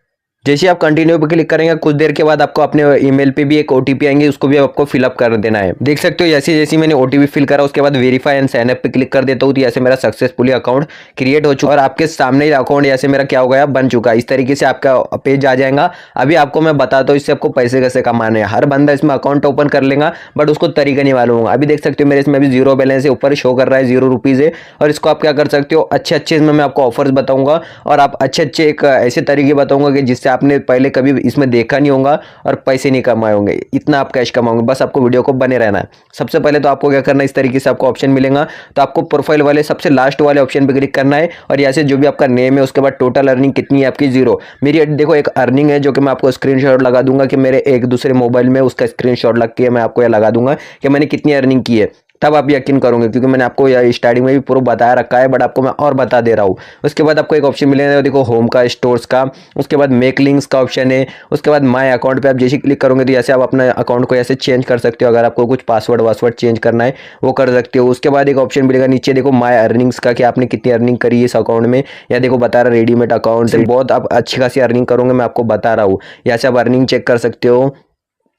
जैसे आप कंटिन्यू पे क्लिक करेंगे कुछ देर के बाद आपको अपने ईमेल पे भी एक ओटीपी आएंगे, उसको भी आपको फिलअप कर देना है। देख सकते हो जैसे जैसे मैंने ओटीपी फिल करा उसके बाद वेरीफाई एंड साइन अप पे क्लिक कर देता हूँ, तो ऐसे मेरा सक्सेसफुली अकाउंट क्रिएट हो चुका और आपके सामने अकाउंट ऐसे मेरा क्या हो गया, बन चुका। इस तरीके से आपका पेज आ जाएगा। अभी आपको मैं बताता हूँ इससे आपको पैसे कैसे कमाने हैं। हर बंदा इसमें अकाउंट ओपन कर लेगा बट उसको तरीका नहीं मालूम होगा। अभी देख सकते हो मेरे इसमें अभी 0 बैलेंस है, ऊपर शो कर रहा है 0 रुपीज़ है। और इसको आप क्या कर सकते हो, अच्छे अच्छे इसमें मैं आपको ऑफर्स बताऊंगा और आप अच्छे अच्छे एक ऐसे तरीके बताऊंगा कि जिससे आपने पहले कभी इसमें देखा नहीं होगा और पैसे नहीं कमाए होंगे। इतना आप कैश कमाओगे, बस आपको वीडियो को बने रहना है। सबसे पहले तो आपको क्या करना है, इस तरीके से आपको ऑप्शन मिलेगा तो आपको प्रोफाइल वाले सबसे लास्ट वाले ऑप्शन पे क्लिक करना है और यहाँ से जो भी आपका नेम है उसके बाद टोटल अर्निंग कितनी है आपकी 0। मेरी देखो एक अर्निंग है जो कि मैं आपको स्क्रीनशॉट लगा दूंगा कि मेरे एक दूसरे मोबाइल में उसका स्क्रीनशॉट लग के मैं आपको यह लगा दूंगा कि मैंने कितनी अर्निंग की है, तब आप यकीन करोगे क्योंकि मैंने आपको स्टार्टिंग में भी पूरा बताया रखा है बट आपको मैं और बता दे रहा हूँ। उसके बाद आपको एक ऑप्शन मिलेगा देखो होम का, स्टोर्स का, उसके बाद मेक लिंक्स का ऑप्शन है। उसके बाद माय अकाउंट पे आप जैसे क्लिक करोगे तो ऐसे आप अपने अकाउंट को ऐसे चेंज कर सकते हो। अगर आपको कुछ पासवर्ड चेंज करना है वो कर सकते हो। उसके बाद एक ऑप्शन मिलेगा नीचे देखो माय अर्निंग्स का कि आपने कितनी अर्निंग करी है इस अकाउंट में, या देखो बता रहा रेडीमेड अकाउंट बहुत आप अच्छी खासी अर्निंग करोगे, मैं आपको बता रहा हूँ। यहाँ से आप अर्निंग चेक कर सकते हो।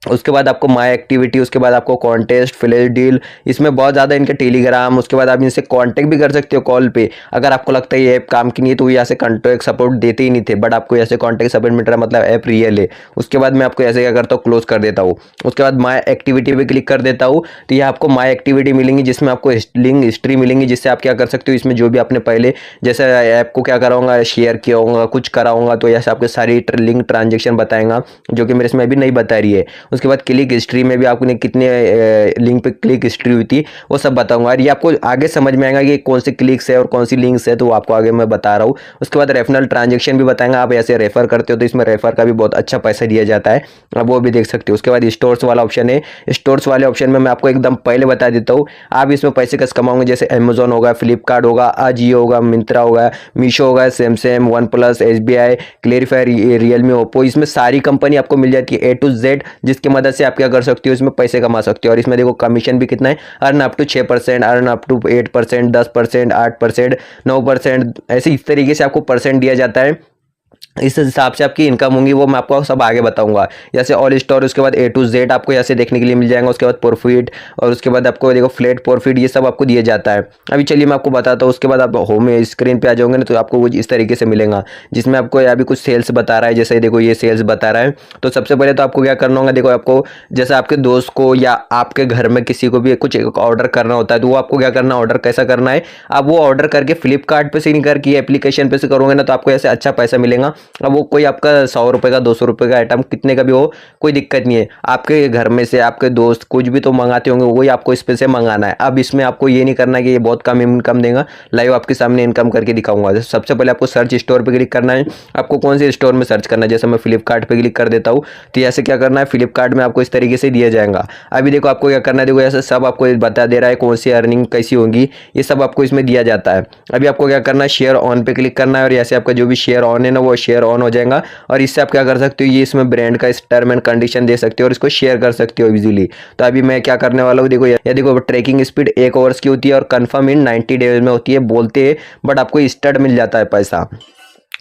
उसके बाद आपको माय एक्टिविटी, उसके बाद आपको कॉन्टेस्ट, फ्लैश डील, इसमें बहुत ज़्यादा इनके टेलीग्राम, उसके बाद आप इनसे कांटेक्ट भी कर सकते हो कॉल पे। अगर आपको लगता है ये ऐप काम की नहीं है तो यहाँ से कॉन्टेक्ट सपोर्ट देते ही नहीं थे बट आपको ऐसे कॉन्टेक्ट सपोर्ट मिल रहा है, मतलब ऐप रियल है। उसके बाद मैं आपको ऐसे क्या करता हूँ, क्लोज कर देता हूँ। उसके बाद माय एक्टिविटी पे क्लिक कर देता हूँ तो यहाँ आपको माय एक्टिविटी मिलेंगी जिसमें आपको लिंक हिस्ट्री मिलेंगी जिससे आप क्या कर सकते हो, इसमें जो भी आपने पहले जैसे ऐप को क्या कराऊंगा, शेयर किया होगा, कुछ कराऊंगा तो ऐसे आपके सारी लिंक ट्रांजेक्शन बताएगा जो कि मेरे इसमें अभी नहीं बता रही है। उसके बाद क्लिक हिस्ट्री में भी आपने कितने लिंक पे क्लिक हिस्ट्री हुई थी वो सब बताऊंगा और ये आपको आगे समझ में आएगा कि कौन सी क्लिक्स है और कौन सी लिंक्स है, तो वो आपको आगे मैं बता रहा हूँ। उसके बाद रेफरल ट्रांजेक्शन भी बताएंगे, आप ऐसे रेफर करते हो तो इसमें रेफर का भी बहुत अच्छा पैसा दिया जाता है, आप वो भी देख सकते हो। उसके बाद स्टोर्स वाला ऑप्शन है, स्टोर्स वाले ऑप्शन में मैं आपको एकदम पहले बता देता हूँ आप इसमें पैसे कैसे कमाओगे। जैसे अमेजोन होगा, फ्लिपकार्ट होगा, अजियो होगा, मिंत्रा होगा, मीशो होगा, Samsung, one plus, SBI, clarify, Realme, Oppo, इसमें सारी कंपनी आपको मिल जाती है A to Z, जिसकी मदद से आप क्या कर सकते हो, इसमें पैसे कमा सकते हो। और इसमें देखो कमीशन भी कितना है, earn up to 6%, earn up to 8%, 10%, 8%, 9%, ऐसे इस तरीके से आपको परसेंट दिया जाता है। इस हिसाब से आपकी इनकम होंगी वो मैं आपको सब आगे बताऊंगा। जैसे ऑल स्टोर, उसके बाद A to Z आपको ऐसे देखने के लिए मिल जाएगा। उसके बाद प्रॉफिट और उसके बाद आपको देखो फ्लैट प्रॉफिट, ये सब आपको दिया जाता है। अभी चलिए मैं आपको बताता हूँ। उसके बाद आप होम स्क्रीन पे आ जाओगे ना तो आपको कुछ इस तरीके से मिलेगा जिसमें आपको अभी कुछ सेल्स बता रहा है। जैसे देखो ये सेल्स बता रहा है, तो सबसे पहले तो आपको क्या करना होगा, देखो आपको जैसे आपके दोस्त को या आपके घर में किसी को भी कुछ ऑर्डर करना होता है तो वो आपको क्या करना, ऑर्डर कैसा करना है, आप वो ऑर्डर करके फ्लिपकार्ट पे से नहीं करके एप्लीकेशन पे से करोगे ना तो आपको ऐसे अच्छा पैसा मिलेगा। अब वो कोई आपका 100 रुपये का, 200 रुपये का आइटम कितने का भी हो कोई दिक्कत नहीं है, आपके घर में से आपके दोस्त कुछ भी तो मंगाते होंगे वही आपको इस पे से मंगाना है। अब इसमें आपको ये नहीं करना है कि ये बहुत कम इनकम देगा, लाइव आपके सामने इनकम करके दिखाऊंगा। सबसे पहले आपको सर्च स्टोर पे क्लिक करना है, आपको कौन से स्टोर में सर्च करना है। जैसे मैं फ्लिपकार्ट पे क्लिक कर देता हूँ तो ऐसे क्या करना है, फ्लिपकार्ट में आपको इस तरीके से दिया जाएगा। अभी देखो आपको क्या करना है, देखो ऐसे सब आपको बता दे रहा है कौन सी अर्निंग कैसी होगी, ये सब आपको इसमें दिया जाता है। अभी आपको क्या करना है, शेयर ऑन पे क्लिक करना है और ऐसे आपका जो भी शेयर ऑन है ना वो शेयर ऑन हो जाएगा। और इससे आप क्या कर सकते हो, ये इसमें ब्रांड का टर्म एंड कंडीशन दे सकते हो और इसको शेयर कर सकते हो इजीली। तो अभी मैं क्या करने वाला हूँ, देखो ये देखो ट्रैकिंग स्पीड 1 आवर्स की होती है और कंफर्म इन 90 डेज में होती है बोलते हैं, बट आपको स्टार्ट मिल जाता है पैसा।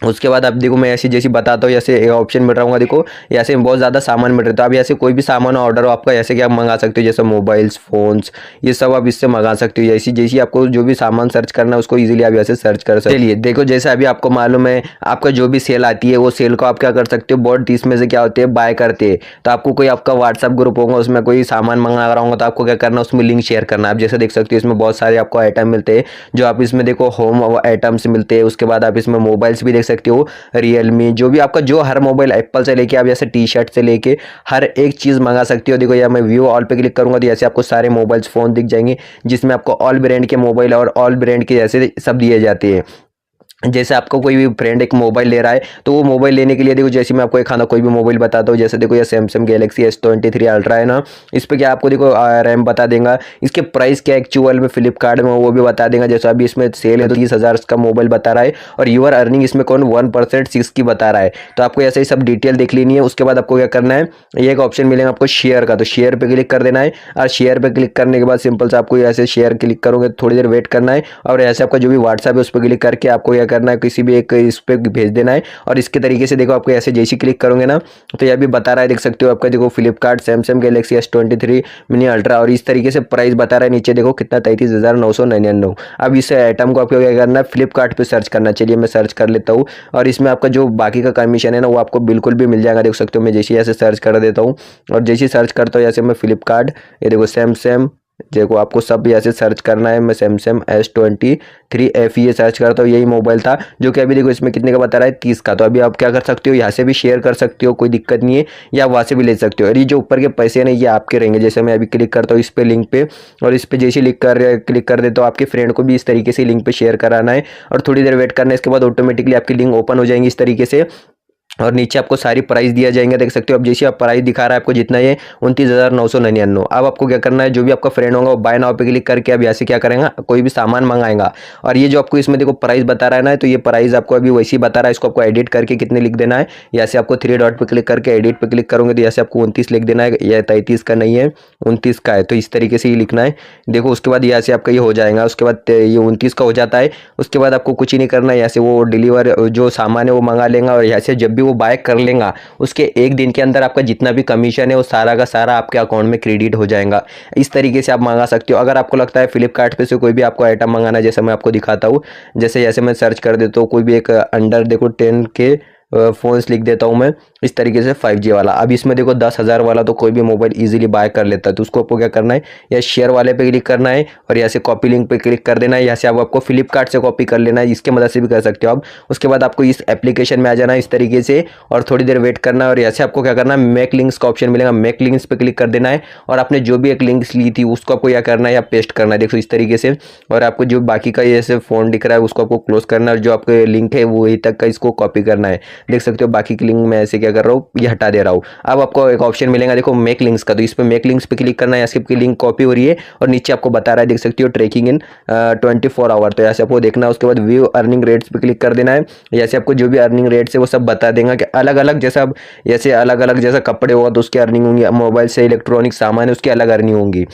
उसके बाद आप देखो मैं ऐसी जैसी बताता हूँ, ऐसे ऑप्शन मिल रहा होगा, देखो ऐसे बहुत ज़्यादा सामान मिल रहा है। तो आप ऐसे कोई भी सामान ऑर्डर हो आपका ऐसे क्या मंगा सकते हो, जैसे मोबाइल्स, फोन्स, ये सब आप इससे मंगा सकते हो। जैसी जैसी आपको जो भी सामान सर्च करना है उसको इजीली आप ऐसे सर्च कर सकते हो। चलिए देखो जैसे अभी आपको मालूम है आपका जो भी सेल आती है वो सेल को आप क्या कर सकते हो, बहुत इसमें से क्या होते हैं बाय करते हैं। तो आपको कोई आपका व्हाट्सअप ग्रुप होगा उसमें कोई सामान मंगा रहा होगा तो आपको क्या करना है, उसमें लिंक शेयर करना है। आप जैसे देख सकते हो इसमें बहुत सारे आपको आइटम मिलते हैं जो आप इसमें देखो होम आइटम्स मिलते हैं। उसके बाद आप इसमें मोबाइल्स भी देख सकते हो, रियलमी, जो भी आपका जो हर मोबाइल एप्पल से लेके आप जैसे टी शर्ट से लेके हर एक चीज़ मंगा सकते हो। देखो या मैं व्यू ऑल पे क्लिक करूंगा तो जैसे आपको सारे मोबाइल्स फ़ोन दिख जाएंगे जिसमें आपको ऑल ब्रांड के मोबाइल और ऑल ब्रांड के जैसे सब दिए जाते हैं। जैसे आपको कोई भी फ्रेंड एक मोबाइल ले रहा है तो वो मोबाइल लेने के लिए देखो जैसे मैं आपको एक खाना कोई भी मोबाइल बताता हूँ, जैसे देखो ये सैमसंग गैलेक्सी S23 अल्ट्रा है ना, इस पर क्या आपको देखो रैम बता देगा, इसके प्राइस क्या एक्चुअल में फ्लिपकार्ट में वो भी बता देगा। जैसे अभी इसमें सेल है तो 30,000 का मोबाइल बता रहा है और यूआर अर्निंग इसमें कौन 1% 6 की बता रहा है। तो आपको ऐसे ही सब डिटेल देख लेनी है। उसके बाद आपको क्या करना है, ये एक ऑप्शन मिलेगा आपको शेयर का, तो शेयर पे क्लिक कर देना है और शेयर पे क्लिक करने के बाद सिंपल से आपको ऐसे शेयर क्लिक करोगे थोड़ी देर वेट करना है और ऐसे आपका जो भी व्हाट्सएप है उस पर क्लिक करके आपको क्या करना है, किसी भी एक इस पर भेज देना है। और इसके तरीके से देखो आपको ऐसे जैसे क्लिक करोगे ना तो ये भी बता रहा है, देख सकते हो आपका देखो Flipkart Samsung Galaxy S23 mini ultra, और इस तरीके से प्राइस बता रहा है नीचे देखो कितना 33,999। अब इस आइटम को आपको क्या करना है, फ्लिपकार्ट पे सर्च करना। चलिए मैं सर्च कर लेता हूँ और इसमें आपका जो बाकी का कमीशन है ना वो आपको बिल्कुल भी मिल जाएगा। देख सकते हो मैं जैसे ऐसे सर्च कर देता हूँ और जैसे सर्च करता हूँ ऐसे मैं फ्लिपकार्ट, ये देखो सैमसंग, देखो आपको सब ऐसे सर्च करना है। मैं सैमसंग S23 FE सर्च करता हूँ, यही मोबाइल था जो कि अभी देखो इसमें कितने का बता रहा है 30 का। तो अभी आप क्या कर सकते हो, यहाँ से भी शेयर कर सकते हो, कोई दिक्कत नहीं है, या वहाँ से भी ले सकते हो। और ये जो ऊपर के पैसे हैं ना ये आपके रहेंगे। जैसे मैं अभी क्लिक करता हूँ इस पे लिंक पे, और इस पे जैसे क्लिक कर देता हूँ आपके फ्रेंड को भी इस तरीके से लिंक पे शेयर कराना है और थोड़ी देर वेट करना है। इसके बाद ऑटोमेटिकली आपकी लिंक ओपन हो जाएंगी इस तरीके से, और नीचे आपको सारी प्राइस दिया जाएंगे। देख सकते हो अब जैसे आप प्राइस दिखा रहा है आपको जितना ये 29,999। अब आपको क्या करना है, जो भी आपका फ्रेंड होगा वो बाय नाउ पे क्लिक करके अब यहाँ से क्या करेगा, कोई भी सामान मंगाएगा। और ये जो आपको इसमें देखो प्राइस बता रहा है ना, तो ये प्राइस आपको अभी वैसे ही बता रहा है। इसको आपको एडिट करके कितने लिख देना है, यहाँ से आपको 3 डॉट पे क्लिक करके एडिट पे क्लिक करोगे तो यहाँ से आपको 29 लिख देना है। यह 33 का नहीं है 29 का है, तो इस तरीके से ही लिखना है। देखो उसके बाद यहाँ से आपका ये हो जाएगा। उसके बाद ये 29 का हो जाता है। उसके बाद आपको कुछ ही नहीं करना है, यहाँ से वो डिलीवर जो सामान है वो मंगा लेगा, और यहाँ से जब भी वो बाय कर लेगा उसके एक दिन के अंदर आपका जितना भी कमीशन है वो सारा का सारा आपके अकाउंट में क्रेडिट हो जाएगा। इस तरीके से आप मंगा सकते हो। अगर आपको लगता है फ्लिपकार्ट पे से कोई भी आपको आइटम मंगाना है, जैसे मैं आपको दिखाता हूँ, जैसे मैं सर्च कर देता हूँ कोई भी एक अंडर देखो 10 के फ़ोन्स लिख देता हूँ मैं इस तरीके से 5G वाला। अब इसमें देखो 10,000 वाला तो कोई भी मोबाइल इजीली बाय कर लेता है। तो उसको आपको क्या करना है, या शेयर वाले पे क्लिक करना है और यहाँ से कॉपी लिंक पे क्लिक कर देना है। यहाँ से आपको फ्लिपकार्ट से कॉपी कर लेना है, इसके मदद से भी कर सकते हो आप। उसके बाद आपको इस एप्लीकेशन में आ जाना है इस तरीके से, और थोड़ी देर वेट करना है। और यहाँ से आपको क्या करना है, मेक लिंक्स का ऑप्शन मिलेगा, मेक लिंक्स पे क्लिक कर देना है और आपने जो भी एक लिंक्स ली थी उसको आपको क्या करना है, या पेस्ट करना है। देखो इस तरीके से, और आपको जो बाकी का जैसे फ़ोन दिख रहा है उसको आपको क्लोज करना है, और जो आपके लिंक है वही तक का इसको कॉपी करना है। देख सकते हो बाकी की लिंक मैं ऐसे क्या कर रहा हूँ, ये हटा दे रहा हूँ। अब आपको एक ऑप्शन मिलेगा देखो मेक लिंक्स का, तो इस पे मेक लिंक्स पे क्लिक करना है। यहाँ की लिंक कॉपी हो रही है और नीचे आपको बता रहा है, देख सकते हो ट्रैकिंग इन 24 आवर, तो ऐसे आपको देखना है। उसके बाद व्यू अर्निंग रेट्स पे क्लिक कर देना है। जैसे आपको जो भी अर्निंग रेट्स है वो सब बता देगा कि अलग अलग, जैसा अब जैसे अलग अलग जैसा कपड़े होगा तो उसकी अर्निंग होंगी, मोबाइल से इलेक्ट्रॉनिक सामान है उसकी अलग अर्निंग होंगी।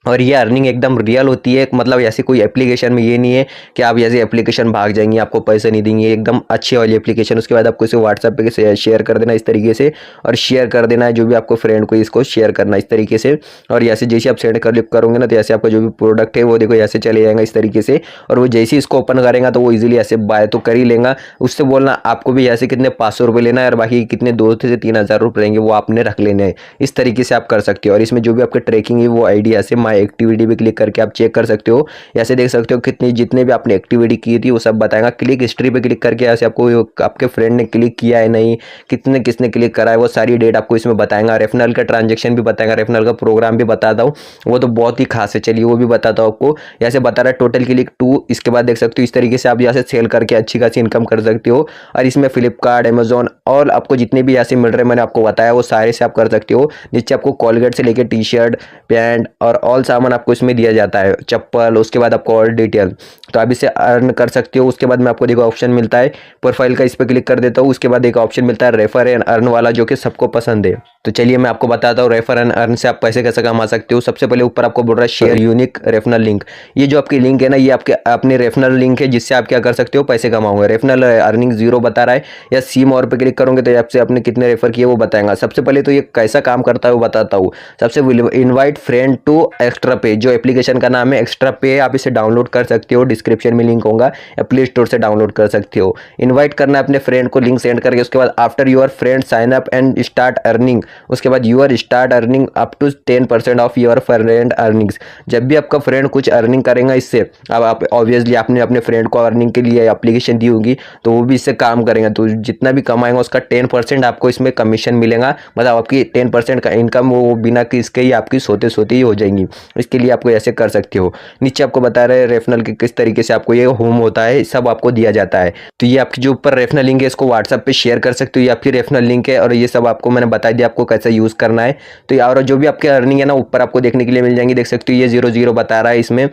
और ये अर्निंग एकदम रियल होती है, मतलब ऐसी कोई एप्लीकेशन में ये नहीं है कि आप ऐसे एप्लीकेशन भाग जाएंगे आपको पैसे नहीं देंगे, एकदम अच्छी वाली एप्लीकेशन। उसके बाद आपको इसे व्हाट्सएप पे शेयर कर देना इस तरीके से, और शेयर कर देना है जो भी आपको फ्रेंड को, इसको शेयर करना इस तरीके से। और ऐसे जैसे आप सेंड करोगे ना तो ऐसे आपका जो भी प्रोडक्ट है वो देखो ऐसे चले जाएगा इस तरीके से। और वो जैसे इसको ओपन करेगा तो वो ईजिली ऐसे बाय तो कर ही लेगा। उससे बोलना आपको भी ऐसे कितने 500 रुपये लेना है और बाकी कितने 2 से 3,000 रुपये रहेंगे वो आपने रख लेने हैं। इस तरीके से आप कर सकते हो। और इसमें जो भी आपके ट्रैकिंग है वो आईडी ऐसे माई एक्टिविटी पे क्लिक करके आप चेक कर सकते हो। ऐसे देख सकते हो कितनी जितने भी आपने एक्टिविटी की थी वो सब बताएगा। क्लिक हिस्ट्री पे क्लिक करके ऐसे आपको आपके फ्रेंड ने क्लिक किया है नहीं, किसने क्लिक करा है, वो सारी डेट आपको इसमें बताएगा। रेफरल का ट्रांजेक्शन भी बताएगा, रेफरल का प्रोग्राम भी बताता हूँ, वो तो बहुत ही खास है। चलिए वो भी बताता हूँ आपको। ऐसे बता रहा है टोटल क्लिक 2। इसके बाद देख सकते हो इस तरीके से आप यहाँ से सेल करके अच्छी खासी इनकम कर सकते हो। और इसमें फ्लिपकार्ट, अमेजोन और आपको जितने भी ऐसे मिल रहे हैं मैंने आपको बताया वो सारे से आप कर सकते हो। नीचे आपको कॉलगेट से लेकर टी शर्ट, पैंट और ऑल सामान आपको इसमें दिया जाता है, चप्पल, उसके बाद आपको और डिटेल, तो आप इसे अर्न कर सकते हो। उसके बाद में आपको देखो ऑप्शन मिलता है प्रोफाइल का, इस पर क्लिक कर देता हूँ। उसके बाद एक ऑप्शन मिलता है रेफर एंड अर्न वाला जो कि सबको पसंद है। तो चलिए मैं आपको बताता हूँ रेफर एंड अर्न से आप पैसे कैसे कमा सकते हो। सबसे पहले ऊपर आपको बोल रहा है शेयर यूनिक रेफरल लिंक। ये जो आपकी लिंक है ना ये आपके अपने रेफरल लिंक है जिससे आप क्या कर सकते हो, पैसे कमाओगे। रेफरल अर्निंग 0 बता रहा है, या सी मोर पे क्लिक करोगे तो आपसे आपने कितने रेफर किए वो बताएगा। सबसे पहले तो ये कैसा काम करता है वो बताता हूँ। सबसे इनवाइट फ्रेंड टू एक्स्ट्रा पे, जो एप्लीकेशन का नाम है एक्स्ट्रा पे, आप इसे डाउनलोड कर सकते हो, डिस्क्रिप्शन में लिंक होगा, या प्ले स्टोर से डाउनलोड कर सकते हो। इनवाइट करना है अपने फ्रेंड को, लिंक सेंड करके। उसके बाद after your friend sign up and start earning, उसके बाद your start earning up to 10% of your friend earnings. जब भी आपका फ्रेंड कुछ अर्निंग करेगा इससे, अब आप ऑब्वियसली आपने अपने फ्रेंड को अर्निंग के लिए एप्लीकेशन दी होगी तो वो भी इससे काम करेंगे, तो जितना भी कमाएंगा उसका 10% आपको इसमें कमीशन मिलेगा। मतलब आपकी 10% का इनकम वो बिना किसके ही आपकी सोते ही हो जाएंगी। इसके लिए आपको ऐसे कर सकते हो। नीचे आपको बता रहे हैं रेफरल के किस तरीके से आपको ये होम होता है, सब आपको दिया जाता है। तो ये आपकी जो ऊपर रेफरल लिंक है इसको व्हाट्सएप पे शेयर कर सकते हो, ये आपकी रेफरल लिंक है। और ये सब आपको मैंने बता दिया आपको कैसे यूज़ करना है। तो और जो भी आपके अर्निंग है ना ऊपर आपको देखने के लिए मिल जाएंगी। देख सकते हो ये 0 बता रहा है इसमें,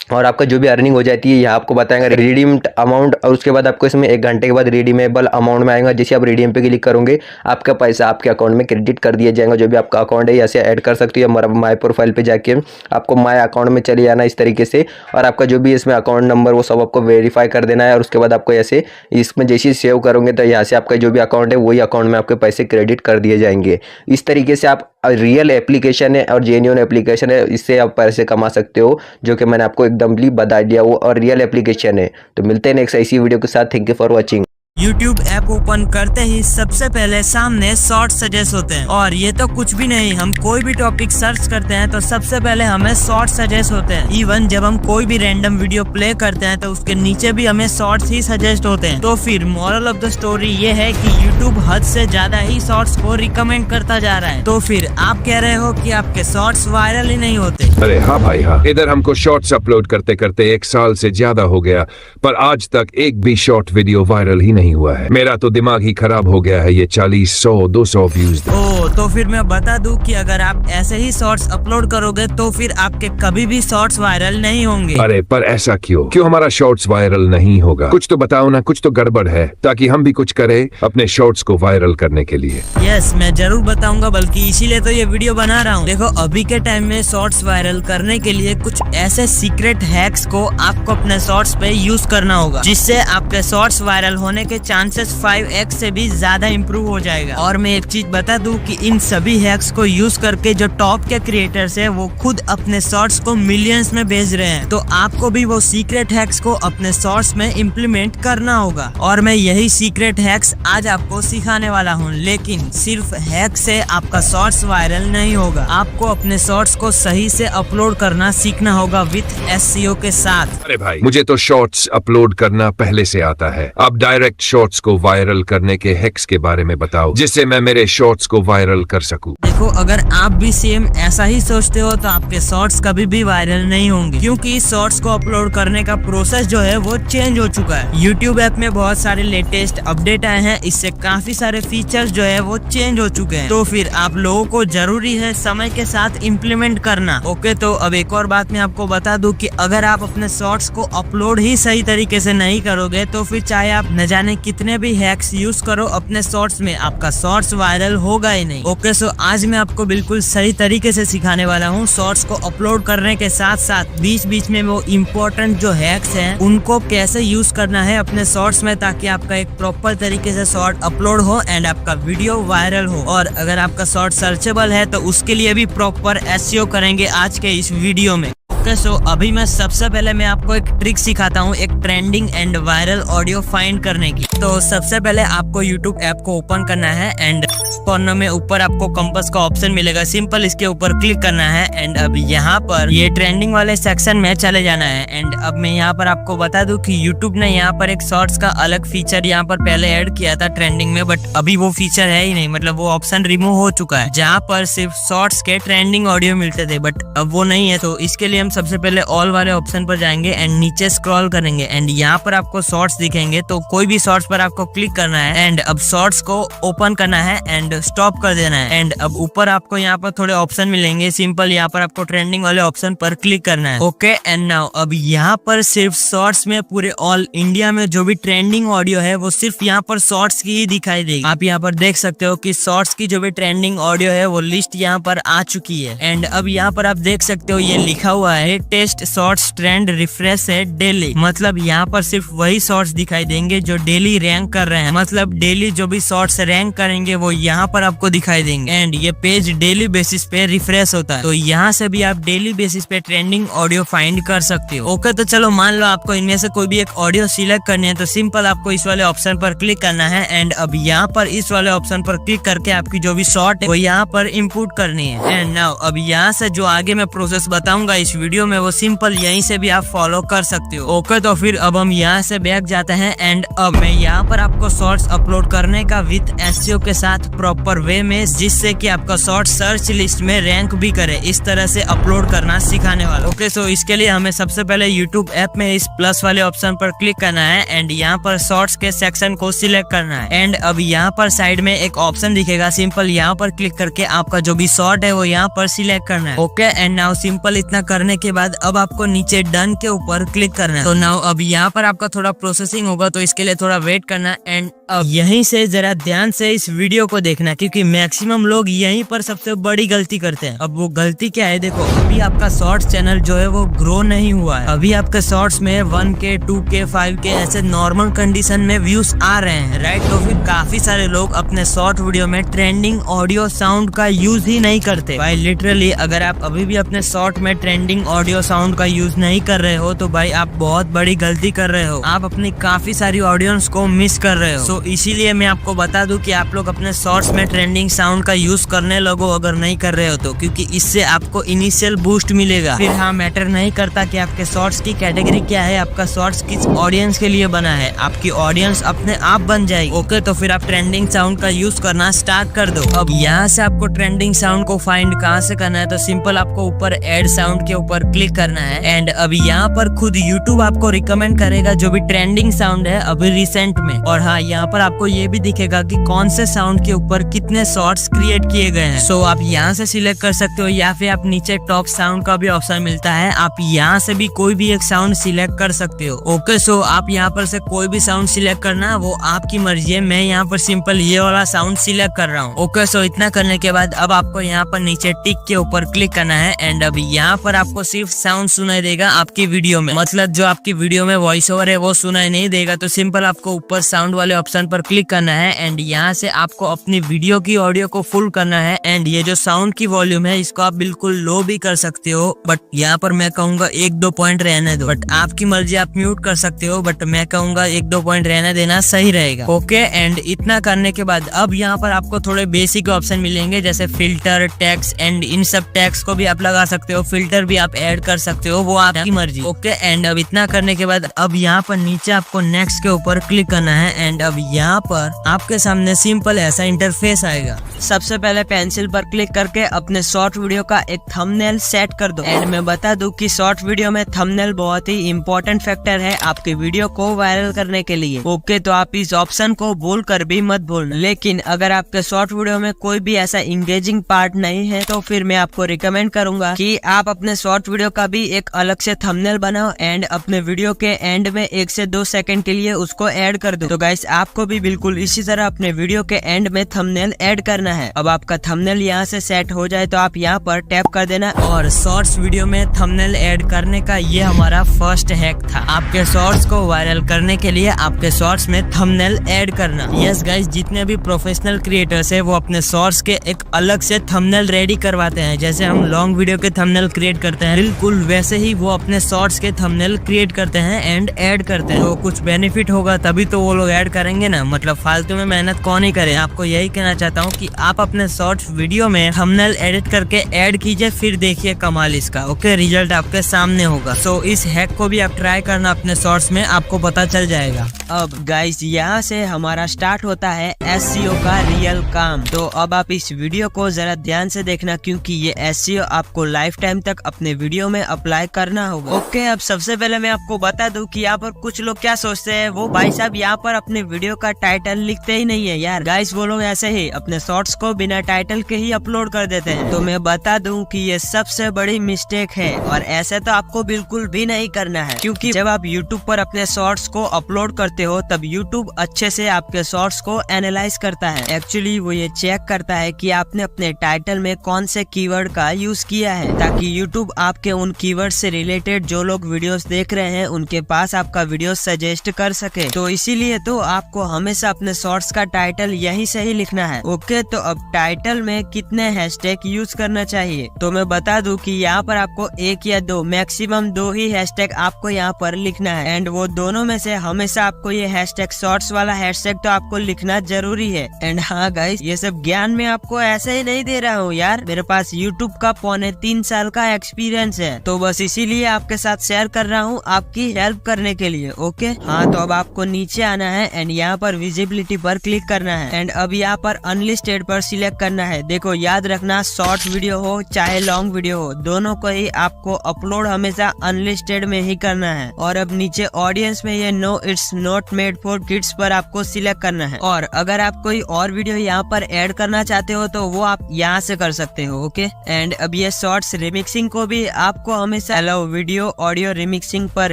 और आपका जो भी अर्निंग हो जाती है यहाँ आपको बताएंगे रिडीम्ड अमाउंट, और उसके बाद आपको इसमें 1 घंटे के बाद रिडीमेबल अमाउंट में आएगा। जैसे आप रिडीम पे क्लिक करोगे आपका पैसा आपके अकाउंट में क्रेडिट कर दिया जाएगा। जो भी आपका अकाउंट है यहाँ से ऐड कर सकते हो, या माई प्रोफाइल पे जाके आपको माई अकाउंट में चले जाना इस तरीके से, और आपका जो भी इसमें अकाउंट नंबर वो सब आपको वेरीफाई कर देना है। और उसके बाद आपको ऐसे इसमें जैसे सेव करोगे तो यहाँ से आपका जो भी अकाउंट है वही अकाउंट में आपके पैसे क्रेडिट कर दिए जाएंगे। इस तरीके से आप रियल एप्लीकेशन है और जेन्युइन एप्लीकेशन है, इससे आप पैसे कमा सकते हो, जो कि मैंने आपको एकदमली बता दिया वो और रियल एप्लीकेशन है। तो मिलते हैं नेक्स्ट ऐसी वीडियो के साथ। Thank you for watching. YouTube app open करते ही सबसे पहले सामने शॉर्ट सजेस्ट होते हैं, और ये तो कुछ भी नहीं, हम कोई भी टॉपिक सर्च करते हैं तो सबसे पहले हमें शॉर्ट सजेस्ट होते हैं। इवन जब हम कोई भी रैंडम वीडियो प्ले करते हैं तो उसके नीचे भी हमें शॉर्ट्स ही सजेस्ट होते हैं। तो फिर मोरल ऑफ द स्टोरी ये है कि YouTube हद से ज्यादा ही शॉर्ट्स को रिकमेंड करता जा रहा है। तो फिर आप कह रहे हो कि आपके शॉर्ट्स वायरल ही नहीं होते। अरे हाँ भाई हाँ, इधर हमको शॉर्ट्स अपलोड करते करते 1 साल से ज्यादा हो गया, पर आज तक एक भी शॉर्ट वीडियो वायरल ही नहीं हुआ है। मेरा तो दिमाग ही खराब हो गया है ये 40, 100, 200 व्यूज। ओ तो फिर मैं बता दूं कि अगर आप ऐसे ही शॉर्ट्स अपलोड करोगे तो फिर आपके कभी भी शॉर्ट्स वायरल नहीं होंगे। अरे पर ऐसा क्यों हमारा शॉर्ट्स वायरल नहीं होगा? कुछ तो बताओ ना, कुछ तो गड़बड़ है, ताकि हम भी कुछ करें अपने शॉर्ट्स को वायरल करने के लिए। यस मैं जरूर बताऊंगा, बल्कि इसीलिए तो ये वीडियो बना रहा हूँ। देखो अभी के टाइम में शॉर्ट्स वायरल करने के लिए कुछ ऐसे सीक्रेट हैक्स को आपको अपने शॉर्ट्स पे यूज करना होगा, जिससे आपके शॉर्ट्स वायरल होने के चांसेस 5x से भी ज्यादा इम्प्रूव हो जाएगा। और मैं एक चीज बता दूं कि इन सभी हैक्स को यूज करके जो टॉप के क्रिएटर्स हैं वो खुद अपने शॉर्ट्स को मिलियंस में भेज रहे हैं। तो आपको भी वो सीक्रेट हैक्स को अपने शॉर्ट्स में इम्प्लीमेंट करना होगा, और मैं यही सीक्रेट हैक्स आज आपको सिखाने वाला हूँ। लेकिन सिर्फ हैक से आपका शॉर्ट्स वायरल नहीं होगा, आपको अपने शॉर्ट्स को सही से अपलोड करना सीखना होगा विथ SEO के साथ। अरे भाई मुझे तो शॉर्ट्स अपलोड करना पहले से आता है, अब डायरेक्ट शॉर्ट्स को वायरल करने के हैक्स के बारे में बताओ, जिससे मैं मेरे शॉर्ट्स को वायरल कर सकूं। देखो अगर आप भी सेम ऐसा ही सोचते हो तो आपके शॉर्ट्स कभी भी वायरल नहीं होंगे, क्योंकि इस शॉर्ट्स को अपलोड करने का प्रोसेस जो है वो चेंज हो चुका है। YouTube ऐप में बहुत सारे लेटेस्ट अपडेट आए हैं, इससे काफी सारे फीचर्स जो है वो चेंज हो चुके हैं। तो फिर आप लोगों को जरूरी है समय के साथ इम्प्लीमेंट करना। ओके तो अब एक और बात मैं आपको बता दूं कि अगर आप अपने शॉर्ट्स को अपलोड ही सही तरीके से नहीं करोगे तो फिर चाहे आप न जाने कितने भी हैक्स यूज करो अपने शॉर्ट्स में, आपका शॉर्ट्स वायरल होगा ही नहीं। ओके सो आज मैं आपको बिल्कुल सही तरीके से सिखाने वाला हूँ। शॉर्ट्स को अपलोड करने के साथ साथ बीच बीच में वो इम्पोर्टेंट जो हैक्स हैं उनको कैसे यूज करना है अपने शॉर्ट्स में, ताकि आपका एक प्रॉपर तरीके से शॉर्ट अपलोड हो एंड आपका वीडियो वायरल हो। और अगर आपका शॉर्ट सर्चेबल है तो उसके लिए भी प्रॉपर SEO करेंगे आज के इस वीडियो में। सो अभी मैं सबसे पहले मैं आपको एक ट्रिक सिखाता हूँ, एक trending and viral audio find करने की। तो सबसे पहले आपको YouTube ऐप को ओपन करना है एंड कॉर्नर में ऊपर आपको कंपास का ऑप्शन मिलेगा, सिंपल इसके ऊपर क्लिक करना है एंड अब यहाँ पर ये ट्रेंडिंग वाले सेक्शन में चले जाना है। एंड अब मैं यहाँ पर आपको बता दूं कि YouTube ने यहाँ पर एक शॉर्ट्स का अलग फीचर यहाँ पर पहले ऐड किया था ट्रेंडिंग में, बट अभी वो फीचर है ही नहीं, मतलब वो ऑप्शन रिमूव हो चुका है, जहाँ पर सिर्फ शॉर्ट्स के ट्रेंडिंग ऑडियो मिलते थे, बट अब वो नहीं है। तो इसके लिए हम सबसे पहले ऑल वाले ऑप्शन पर जाएंगे एंड नीचे स्क्रॉल करेंगे एंड यहाँ पर आपको शॉर्ट्स दिखेंगे, तो कोई भी शॉर्ट्स पर आपको क्लिक करना है एंड अब शॉर्ट्स को ओपन करना है एंड स्टॉप कर देना है। एंड अब ऊपर आपको यहाँ पर थोड़े ऑप्शन मिलेंगे, सिंपल यहाँ पर आपको ट्रेंडिंग वाले ऑप्शन पर क्लिक करना है। ओके एंड नाउ अब यहाँ पर सिर्फ शॉर्ट्स में पूरे ऑल इंडिया में जो भी ट्रेंडिंग ऑडियो है वो सिर्फ यहाँ पर शॉर्ट्स की ही दिखाई देगी। आप यहाँ पर देख सकते हो कि शॉर्ट्स की जो भी ट्रेंडिंग ऑडियो है वो लिस्ट यहाँ पर आ चुकी है। एंड अब यहाँ पर आप देख सकते हो ये लिखा हुआ है टेस्ट शॉर्ट्स ट्रेंड रिफ्रेश है डेली, मतलब यहाँ पर सिर्फ वही शॉर्ट्स दिखाई देंगे जो डेली रैंक कर रहे हैं, मतलब डेली जो भी शॉर्ट्स रैंक करेंगे वो यहाँ पर आपको दिखाई देंगे। एंड ये पेज डेली बेसिस पे रिफ्रेश होता है, तो यहाँ से भी आप डेली बेसिस पे ट्रेंडिंग ऑडियो फाइंड कर सकते हो। ओके तो चलो मान लो आपको इनमें से कोई भी एक ऑडियो सिलेक्ट करनी है, तो सिंपल आपको इस वाले ऑप्शन पर क्लिक करना है एंड अब यहाँ पर इस वाले ऑप्शन पर क्लिक करके आपकी जो भी शॉर्ट है वो यहाँ पर इनपुट करनी है। एंड नाउ अब यहाँ से जो आगे मैं प्रोसेस बताऊंगा इस वीडियो में वो सिंपल यहीं से भी आप फॉलो कर सकते हो। ओके तो फिर अब हम यहाँ से बैक जाते हैं एंड अब मैं यहाँ पर आपको शॉर्ट्स अपलोड करने का विद SEO के साथ प्रॉपर वे में, जिससे कि आपका शॉर्ट सर्च लिस्ट में रैंक भी करे, इस तरह से अपलोड करना सिखाने वाला। ओके सो इसके लिए हमें सबसे पहले YouTube ऐप में इस प्लस वाले ऑप्शन पर क्लिक करना है एंड यहाँ पर शॉर्ट्स के सेक्शन को सिलेक्ट करना है एंड अब यहाँ पर साइड में एक ऑप्शन दिखेगा, सिंपल यहाँ पर क्लिक करके आपका जो भी शॉर्ट है वो यहाँ पर सिलेक्ट करना है। ओके एंड नाउ सिंपल इतना करने के बाद अब आपको नीचे डन के ऊपर क्लिक करना है। तो नाउ अब यहाँ पर आपका थोड़ा प्रोसेसिंग होगा, तो इसके लिए थोड़ा वेट करना। एंड अब यहीं से जरा ध्यान से इस वीडियो को देखना, क्योंकि मैक्सिमम लोग यहीं पर सबसे बड़ी गलती करते हैं। अब वो गलती क्या है, देखो अभी आपका शॉर्ट्स चैनल जो है वो ग्रो नहीं हुआ है। अभी आपके शॉर्ट्स में 1K 2K 5K ऐसे नॉर्मल कंडीशन में व्यूज आ रहे हैं, राइट। तो फिर काफी सारे लोग अपने शॉर्ट वीडियो में ट्रेंडिंग ऑडियो साउंड का यूज ही नहीं करते भाई। लिटरली अगर आप अभी भी अपने शॉर्ट में ट्रेंडिंग ऑडियो साउंड का यूज नहीं कर रहे हो तो भाई आप बहुत बड़ी गलती कर रहे हो। आप अपनी काफी सारी ऑडियंस को मिस कर रहे हो। इसीलिए मैं आपको बता दूं कि आप लोग अपने शॉर्ट्स में ट्रेंडिंग साउंड का यूज करने लगो अगर नहीं कर रहे हो तो, क्योंकि इससे आपको इनिशियल बूस्ट मिलेगा। फिर हाँ, मैटर नहीं करता कि आपके शॉर्ट्स की कैटेगरी क्या है, आपका शॉर्ट्स किस ऑडियंस के लिए बना है, आपकी ऑडियंस अपने आप बन जाएगी। ओके, तो फिर आप ट्रेंडिंग साउंड का यूज करना स्टार्ट कर दो। अब यहाँ से आपको ट्रेंडिंग साउंड को फाइंड कहाँ से करना है, तो सिंपल आपको ऊपर एड साउंड के ऊपर क्लिक करना है। एंड अब यहाँ पर खुद यूट्यूब आपको रिकमेंड करेगा जो भी ट्रेंडिंग साउंड है अभी रिसेंट में। और हाँ, यहाँ पर आपको ये भी दिखेगा कि कौन से साउंड के ऊपर कितने शॉर्ट्स क्रिएट किए गए हैं। सो आप यहाँ से सिलेक्ट कर सकते हो, या फिर आप नीचे टॉप साउंड का भी ऑप्शन मिलता है, आप यहाँ से भी कोई भी एक साउंड सिलेक्ट कर सकते हो। ओके, सो आप यहाँ पर से कोई भी साउंड सिलेक्ट करना, वो आपकी मर्जी है। मैं यहाँ पर सिंपल ये वाला साउंड सिलेक्ट कर रहा हूँ। ओके, सो इतना करने के बाद अब आपको यहाँ पर नीचे टिक के ऊपर क्लिक करना है। एंड अब यहाँ पर आपको सिर्फ साउंड सुनाई देगा आपकी वीडियो में, मतलब जो आपकी वीडियो में वॉइस ओवर है वो सुनाई नहीं देगा। तो सिंपल आपको ऊपर साउंड वाले ऑप्शन पर क्लिक करना है एंड यहाँ से आपको अपनी वीडियो की ऑडियो को फुल करना है। एंड ये जो साउंड की वॉल्यूम है इसको आप बिल्कुल लो भी कर सकते हो, बट यहाँ पर मैं कहूंगा 1-2 पॉइंट रहने दो। बट आपकी मर्जी, आप म्यूट कर सकते हो, बट मैं कहूंगा 1-2 पॉइंट रहने देना सही रहेगा। ओके, एंड इतना करने के बाद अब यहाँ पर आपको थोड़े बेसिक ऑप्शन मिलेंगे, जैसे फिल्टर, टैक्स एंड इन सब टैक्स को भी आप लगा सकते हो, फिल्टर भी आप ऐड कर सकते हो, वो आपकी मर्जी। ओके, एंड अब इतना करने के बाद अब यहाँ पर नीचे आपको नेक्स्ट के ऊपर क्लिक करना है। एंड अब यहाँ पर आपके सामने सिंपल ऐसा इंटरफेस आएगा। सबसे पहले पेंसिल पर क्लिक करके अपने शॉर्ट वीडियो का एक थंबनेल सेट कर दो। एंड मैं बता दूं कि शॉर्ट वीडियो में थंबनेल बहुत ही इंपॉर्टेंट फैक्टर है आपके वीडियो को वायरल करने के लिए। ओके, तो आप इस ऑप्शन को भूल कर भी मत भूलना। लेकिन अगर आपके शॉर्ट वीडियो में कोई भी ऐसा इंगेजिंग पार्ट नहीं है तो फिर मैं आपको रिकमेंड करूंगा कि आप अपने शॉर्ट वीडियो का भी एक अलग से थंबनेल बनाओ एंड अपने वीडियो के एंड में 1 से 2 सेकंड के लिए उसको ऐड कर दो। तो गाइस, आपको भी बिल्कुल इसी तरह अपने वीडियो के एंड में थंबनेल ऐड करना है। अब आपका थंबनेल यहाँ से सेट हो जाए तो आप यहाँ पर टैप कर देना। और शॉर्ट्स वीडियो में थंबनेल ऐड करने का ये हमारा फर्स्ट हैक था। आपके शॉर्ट्स को वायरल करने के लिए आपके शॉर्ट्स में थंबनेल ऐड करना। यस गाइस, जितने भी प्रोफेशनल क्रिएटर्स है वो अपने शॉर्ट्स के एक अलग से थंबनेल रेडी करवाते हैं। जैसे हम लॉन्ग वीडियो के थंबनेल क्रिएट करते हैं, बिल्कुल वैसे ही वो अपने शॉर्ट्स के थंबनेल क्रिएट करते हैं एंड ऐड करते हैं। तो कुछ बेनिफिट होगा तभी तो वो लोग ऐड करेंगे ना, मतलब फालतू में मेहनत कौन ही करे। आपको यही कहना चाहता हूँ कि आप अपने शॉर्ट्स वीडियो में थंबनेल एडिट करके ऐड कीजिए, फिर देखिए कमाल इसका। ओके, रिजल्ट आपके सामने होगा। सो इस हैक को भी आप ट्राई करना अपने शॉर्ट्स में, आपको पता चल जाएगा। अब गाइस, यहाँ से हमारा स्टार्ट होता है SEO का रियल काम। तो अब आप इस वीडियो को जरा ध्यान से देखना, क्योंकि ये SEO आपको लाइफ टाइम तक अपने वीडियो में अप्लाई करना होगा। ओके, अब सबसे पहले मैं आपको बता दूं कि यहाँ पर कुछ लोग क्या सोचते हैं, वो भाई साहब यहाँ पर अपने वीडियो का टाइटल लिखते ही नहीं है यार। गाइस, वो लोग ऐसे ही अपने शॉर्ट्स को बिना टाइटल के ही अपलोड कर देते हैं। तो मैं बता दूं कि ये सबसे बड़ी मिस्टेक है और ऐसे तो आपको बिल्कुल भी नहीं करना है, क्योंकि जब आप YouTube पर अपने शॉर्ट्स को अपलोड करते हो तब YouTube अच्छे से आपके शॉर्ट्स को एनालाइज करता है। एक्चुअली वो ये चेक करता है कि आपने अपने टाइटल में कौन से कीवर्ड का यूज किया है, ताकि YouTube आपके उन कीवर्ड से रिलेटेड जो लोग वीडियोस देख रहे हैं उनके पास आपका वीडियो सजेस्ट कर सके। तो इसीलिए तो आपको हमेशा अपने शॉर्ट्स का टाइटल यहीं से ही लिखना है। ओके, तो अब टाइटल में कितने हैशटैग यूज करना चाहिए, तो मैं बता दूं कि यहाँ पर आपको 1 या 2 मैक्सिमम 2 ही हैशटैग आपको यहाँ पर लिखना है। एंड वो दोनों में से हमेशा आपको ये हैशटैग शॉर्ट्स वाला हैशटैग तो आपको लिखना जरूरी है। एंड हाँ गाइस, ये सब ज्ञान मैं आपको ऐसे ही नहीं दे रहा हूँ यार, मेरे पास YouTube का 3.25 साल का एक्सपीरियंस है, तो बस इसीलिए आपके साथ शेयर कर रहा हूँ आपकी हेल्प करने के लिए। ओके, हाँ, तो अब आपको नीचे आना है एंड यहाँ पर विजिबिलिटी पर क्लिक करना है एंड अब यहाँ पर अनलिस्टेड पर सिलेक्ट करना है। देखो, याद रखना, शॉर्ट वीडियो हो चाहे लॉन्ग वीडियो हो, दोनों को ही आपको अपलोड हमेशा अनलिस्टेड में ही करना है। और अब नीचे ऑडियंस में ये no it's not made for kids पर आपको सिलेक्ट करना है। और अगर आप कोई और वीडियो यहाँ पर ऐड करना चाहते हो तो वो आप यहाँ से कर सकते हो। ओके, एंड अब ये शॉर्ट्स रिमिक्सिंग को भी इसलिए आपको हमेशा अलाउ वीडियो ऑडियो रिमिक्सिंग पर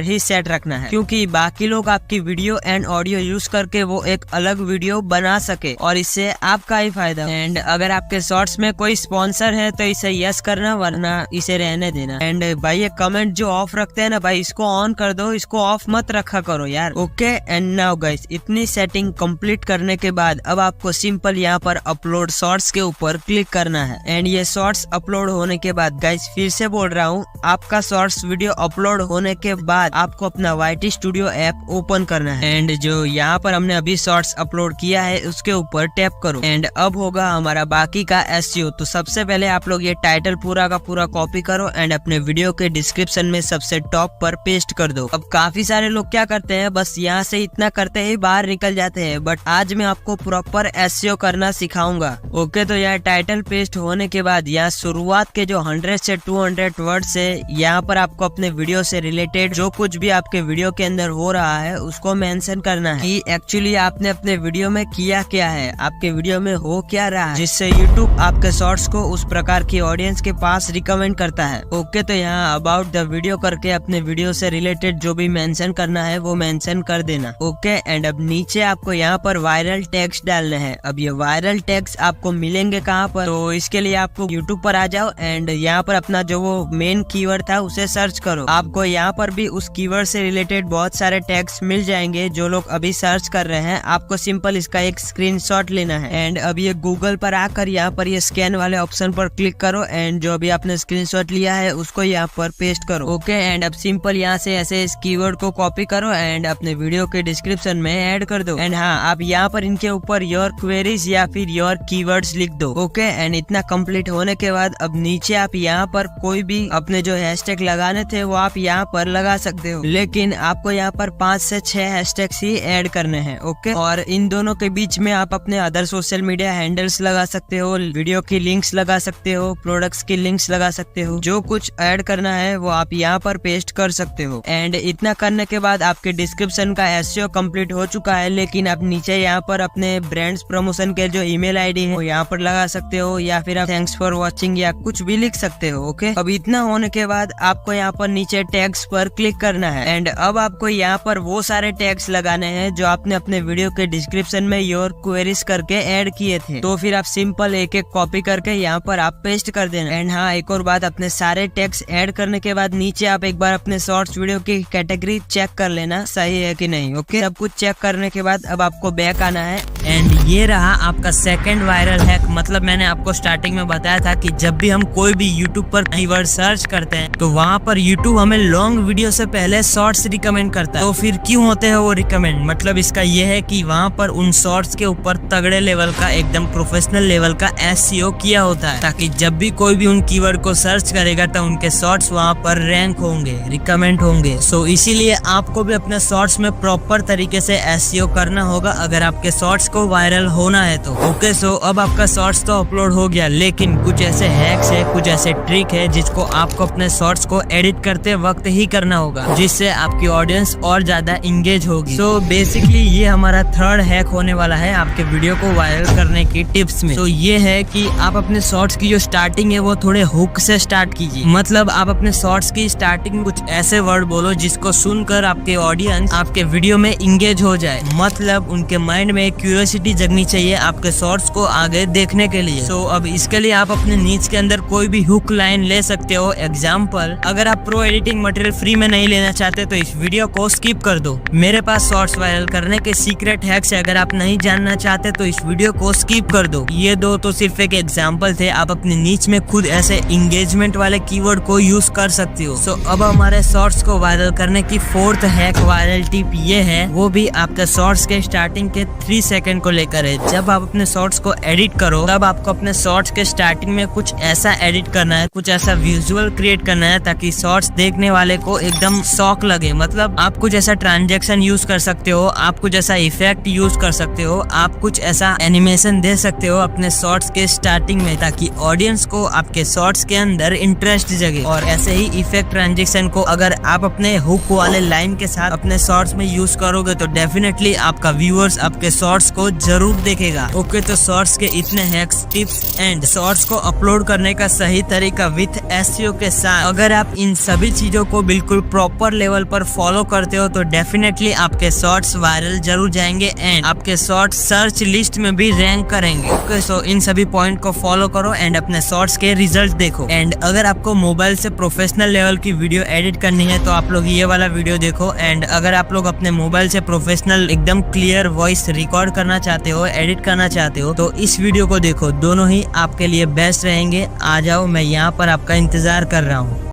ही सेट रखना है, क्योंकि बाकी लोग आपकी वीडियो एंड ऑडियो यूज करके वो एक अलग वीडियो बना सके और इससे आपका ही फायदा। एंड अगर आपके शॉर्ट्स में कोई स्पॉन्सर है तो इसे यस करना, वरना इसे रहने देना। एंड भाई ये कमेंट जो ऑफ रखते हैं ना भाई, इसको ऑन कर दो, इसको ऑफ मत रखा करो यार। ओके एंड नाउ गाइस, इतनी सेटिंग कंप्लीट करने के बाद अब आपको सिंपल यहाँ पर अपलोड शॉर्ट्स के ऊपर क्लिक करना है। एंड ये शॉर्ट्स अपलोड होने के बाद गाइस, फिर से बोल रहा हूँ, आपका शॉर्ट्स वीडियो अपलोड होने के बाद आपको अपना YT स्टूडियो ऐप ओपन करना है। एंड जो यहाँ पर हमने अभी शॉर्ट्स अपलोड किया है उसके ऊपर टैप करो। एंड अब होगा हमारा बाकी का SEO। तो सबसे पहले आप लोग ये टाइटल पूरा का पूरा कॉपी करो एंड अपने वीडियो के डिस्क्रिप्शन में सबसे टॉप पर पेस्ट कर दो। अब काफी सारे लोग क्या करते हैं, बस यहाँ से इतना करते ही बाहर निकल जाते हैं, बट आज मैं आपको प्रॉपर SEO करना सिखाऊंगा। ओके, तो यहाँ टाइटल पेस्ट होने के बाद यहाँ शुरुआत के जो 100 से 200 वर्ड से यहाँ पर आपको अपने वीडियो से रिलेटेड जो कुछ भी आपके वीडियो के अंदर हो रहा है उसको मेंशन करना है कि एक्चुअली आपने अपने वीडियो में किया क्या है, आपके वीडियो में हो क्या रहा है, जिससे यूट्यूब आपके शॉर्ट्स को उस प्रकार की ऑडियंस के पास रिकमेंड करता है। ओके, तो यहाँ अबाउट द वीडियो करके अपने वीडियो से रिलेटेड जो भी मेंशन करना है वो मेंशन कर देना। ओके, एंड अब नीचे आपको यहाँ पर वायरल टैग्स डालने हैं। अब ये वायरल टैग्स आपको मिलेंगे कहाँ पर, तो इसके लिए आपको यूट्यूब पर आ जाओ एंड यहाँ पर अपना जो वो मेन कीवर्ड था उसे सर्च करो। आपको यहाँ पर भी उस कीवर्ड से रिलेटेड बहुत सारे टैग्स मिल जाएंगे जो लोग अभी सर्च कर रहे हैं। आपको सिंपल इसका एक स्क्रीनशॉट लेना है एंड अब ये गूगल पर आकर यहाँ पर ये स्कैन वाले ऑप्शन पर क्लिक करो एंड जो अभी आपने स्क्रीनशॉट लिया है उसको यहाँ पर पेस्ट करो। ओके, एंड अब सिंपल यहाँ से ऐसे इस कीवर्ड को कॉपी करो एंड अपने वीडियो के डिस्क्रिप्शन में ऐड कर दो। एंड हाँ, आप यहाँ पर इनके ऊपर योर क्वेरीज या फिर योर कीवर्ड्स लिख दो। ओके, एंड इतना कंप्लीट होने के बाद अब नीचे आप यहाँ पर कोई भी अपने जो हैशटैग लगाने थे वो आप यहाँ पर लगा सकते हो, लेकिन आपको यहाँ पर 5 से 6 हैशटैग्स ही ऐड करने हैं। ओके, और इन दोनों के बीच में आप अपने अदर सोशल मीडिया हैंडल्स लगा सकते हो, वीडियो की लिंक्स लगा सकते हो, प्रोडक्ट्स की लिंक्स लगा सकते हो, जो कुछ ऐड करना है वो आप यहाँ पर पेस्ट कर सकते हो। एंड इतना करने के बाद आपके डिस्क्रिप्शन का SEO कंप्लीट हो चुका है, लेकिन आप नीचे यहाँ पर अपने ब्रांड्स प्रमोशन के जो ईमेल ID है वो यहाँ पर लगा सकते हो या फिर आप थैंक्स फॉर वॉचिंग या कुछ भी लिख सकते हो। ओके, अब इतना होने के बाद आपको यहाँ पर नीचे टैग्स पर क्लिक करना है एंड अब आपको यहाँ पर वो सारे टैग्स लगाने हैं जो आपने अपने वीडियो के डिस्क्रिप्शन में योर क्वेरीज करके ऐड किए थे। तो फिर आप सिंपल एक एक कॉपी करके यहाँ पर आप पेस्ट कर देना। एंड हाँ, एक और बात, अपने सारे टैग्स ऐड करने के बाद नीचे आप एक बार अपने शॉर्ट्स वीडियो की कैटेगरी चेक कर लेना सही है कि नहीं। ओके, सब कुछ चेक करने के बाद अब आपको बैक आना है एंड ये रहा आपका सेकंड वायरल हैक। मतलब मैंने आपको स्टार्टिंग में बताया था कि जब भी हम कोई भी यूट्यूब पर कीवर्ड सर्च करते हैं तो वहाँ पर यूट्यूब हमें लॉन्ग वीडियो से पहले शॉर्ट्स रिकमेंड करता है। तो फिर क्यों होते हैं वो रिकमेंड, मतलब इसका ये है कि वहाँ पर उन शॉर्ट्स के ऊपर तगड़े लेवल का, एकदम प्रोफेशनल लेवल का SEO किया होता है, ताकि जब भी कोई भी उन कीवर्ड को सर्च करेगा तो उनके शॉर्ट्स वहाँ पर रैंक होंगे, रिकमेंड होंगे। सो इसीलिए आपको भी अपने शॉर्ट्स में प्रॉपर तरीके से SEO करना होगा अगर आपके शॉर्ट्स को वायरल होना है तो। ओके, सो अब आपका शॉर्ट्स तो अपलोड हो गया, लेकिन कुछ ऐसे हैक्स है, कुछ ऐसे ट्रिक है जिसको आपको अपने शॉर्ट्स को एडिट करते वक्त ही करना होगा, जिससे आपकी ऑडियंस और ज्यादा इंगेज होगी। सो बेसिकली ये हमारा थर्ड हैक होने वाला है आपके वीडियो को वायरल करने की टिप्स में। तो ये है कि आप अपने शॉर्ट्स की जो स्टार्टिंग है वो थोड़े हुक से स्टार्ट कीजिए। मतलब आप अपने शॉर्ट्स की स्टार्टिंग में कुछ ऐसे वर्ड बोलो जिसको सुनकर आपके ऑडियंस आपके वीडियो में इंगेज हो जाए, मतलब उनके माइंड में क्यूरियोसिटी जगनी चाहिए आपके शॉर्ट्स को आगे देखने के लिए। सो अब इसके लिए आप अपने नीच के अंदर कोई भी हुक लाइन ले सकते हो। एग्जाम्पल, अगर आप प्रो एडिटिंग मटेरियल फ्री में नहीं लेना चाहते तो इस वीडियो को स्किप कर दो। मेरे पास शॉर्ट्स वायरल करने के सीक्रेट हैक्स है, अगर आप नहीं जानना चाहते तो इस वीडियो को स्किप कर दो। ये दो तो सिर्फ एक एग्जाम्पल थे, आप अपने नीच में खुद ऐसे इंगेजमेंट वाले कीवर्ड को यूज कर सकते हो। सो अब हमारे शॉर्ट्स को वायरल करने की फोर्थ हैक वायरल टिप ये है, वो भी आपके शॉर्ट्स के स्टार्टिंग के 3 सेकंड को लेकर है। जब आप अपने शॉर्ट्स को एडिट करो तब आपको अपने शॉर्ट्स के स्टार्टिंग में कुछ ऐसा एडिट करना है, कुछ ऐसा विजुअल क्रिएट करना है ताकि शॉर्ट्स देखने वाले को एकदम शॉक लगे। मतलब आप कुछ ऐसा ट्रांजैक्शन यूज कर सकते हो, आप कुछ ऐसा इफेक्ट यूज कर सकते हो, आप कुछ ऐसा एनिमेशन दे सकते हो अपने शॉर्ट्स के स्टार्टिंग में, ताकि ऑडियंस को आपके शॉर्ट्स के अंदर इंटरेस्ट जगे। और ऐसे ही इफेक्ट ट्रांजैक्शन को अगर आप अपने हुक वाले लाइन के साथ अपने शॉर्ट्स में यूज करोगे तो डेफिनेटली आपका व्यूअर्स आपके शॉर्ट्स को जरूर देखेगा। ओके, तो शॉर्ट्स के इतने हैक्स, टिप्स एंड शॉर्ट्स को अपलोड करने का सही तरीका विथ SEO रेशियो के साथ अगर आप इन सभी चीजों को बिल्कुल प्रॉपर लेवल पर फॉलो करते हो तो डेफिनेटली आपके शॉर्ट्स वायरल जरूर जाएंगे एंड आपके शॉर्ट्स सर्च लिस्ट में भी रैंक करेंगे। ओके, सो इन सभी पॉइंट को फॉलो करो एंड अपने शॉर्ट्स के रिजल्ट देखो। एंड अगर आपको मोबाइल से प्रोफेशनल लेवल की वीडियो एडिट करनी है तो आप लोग ये वाला वीडियो देखो। एंड अगर आप लोग अपने मोबाइल से प्रोफेशनल एकदम क्लियर वॉइस रिकॉर्ड करना चाहते हो, एडिट करना चाहते हो तो इस वीडियो को देखो, दोनों ही आपके लिए बेस्ट रहेंगे। आ जाओ, मैं यहाँ पर आपका इंतजार कर रहा हूँ।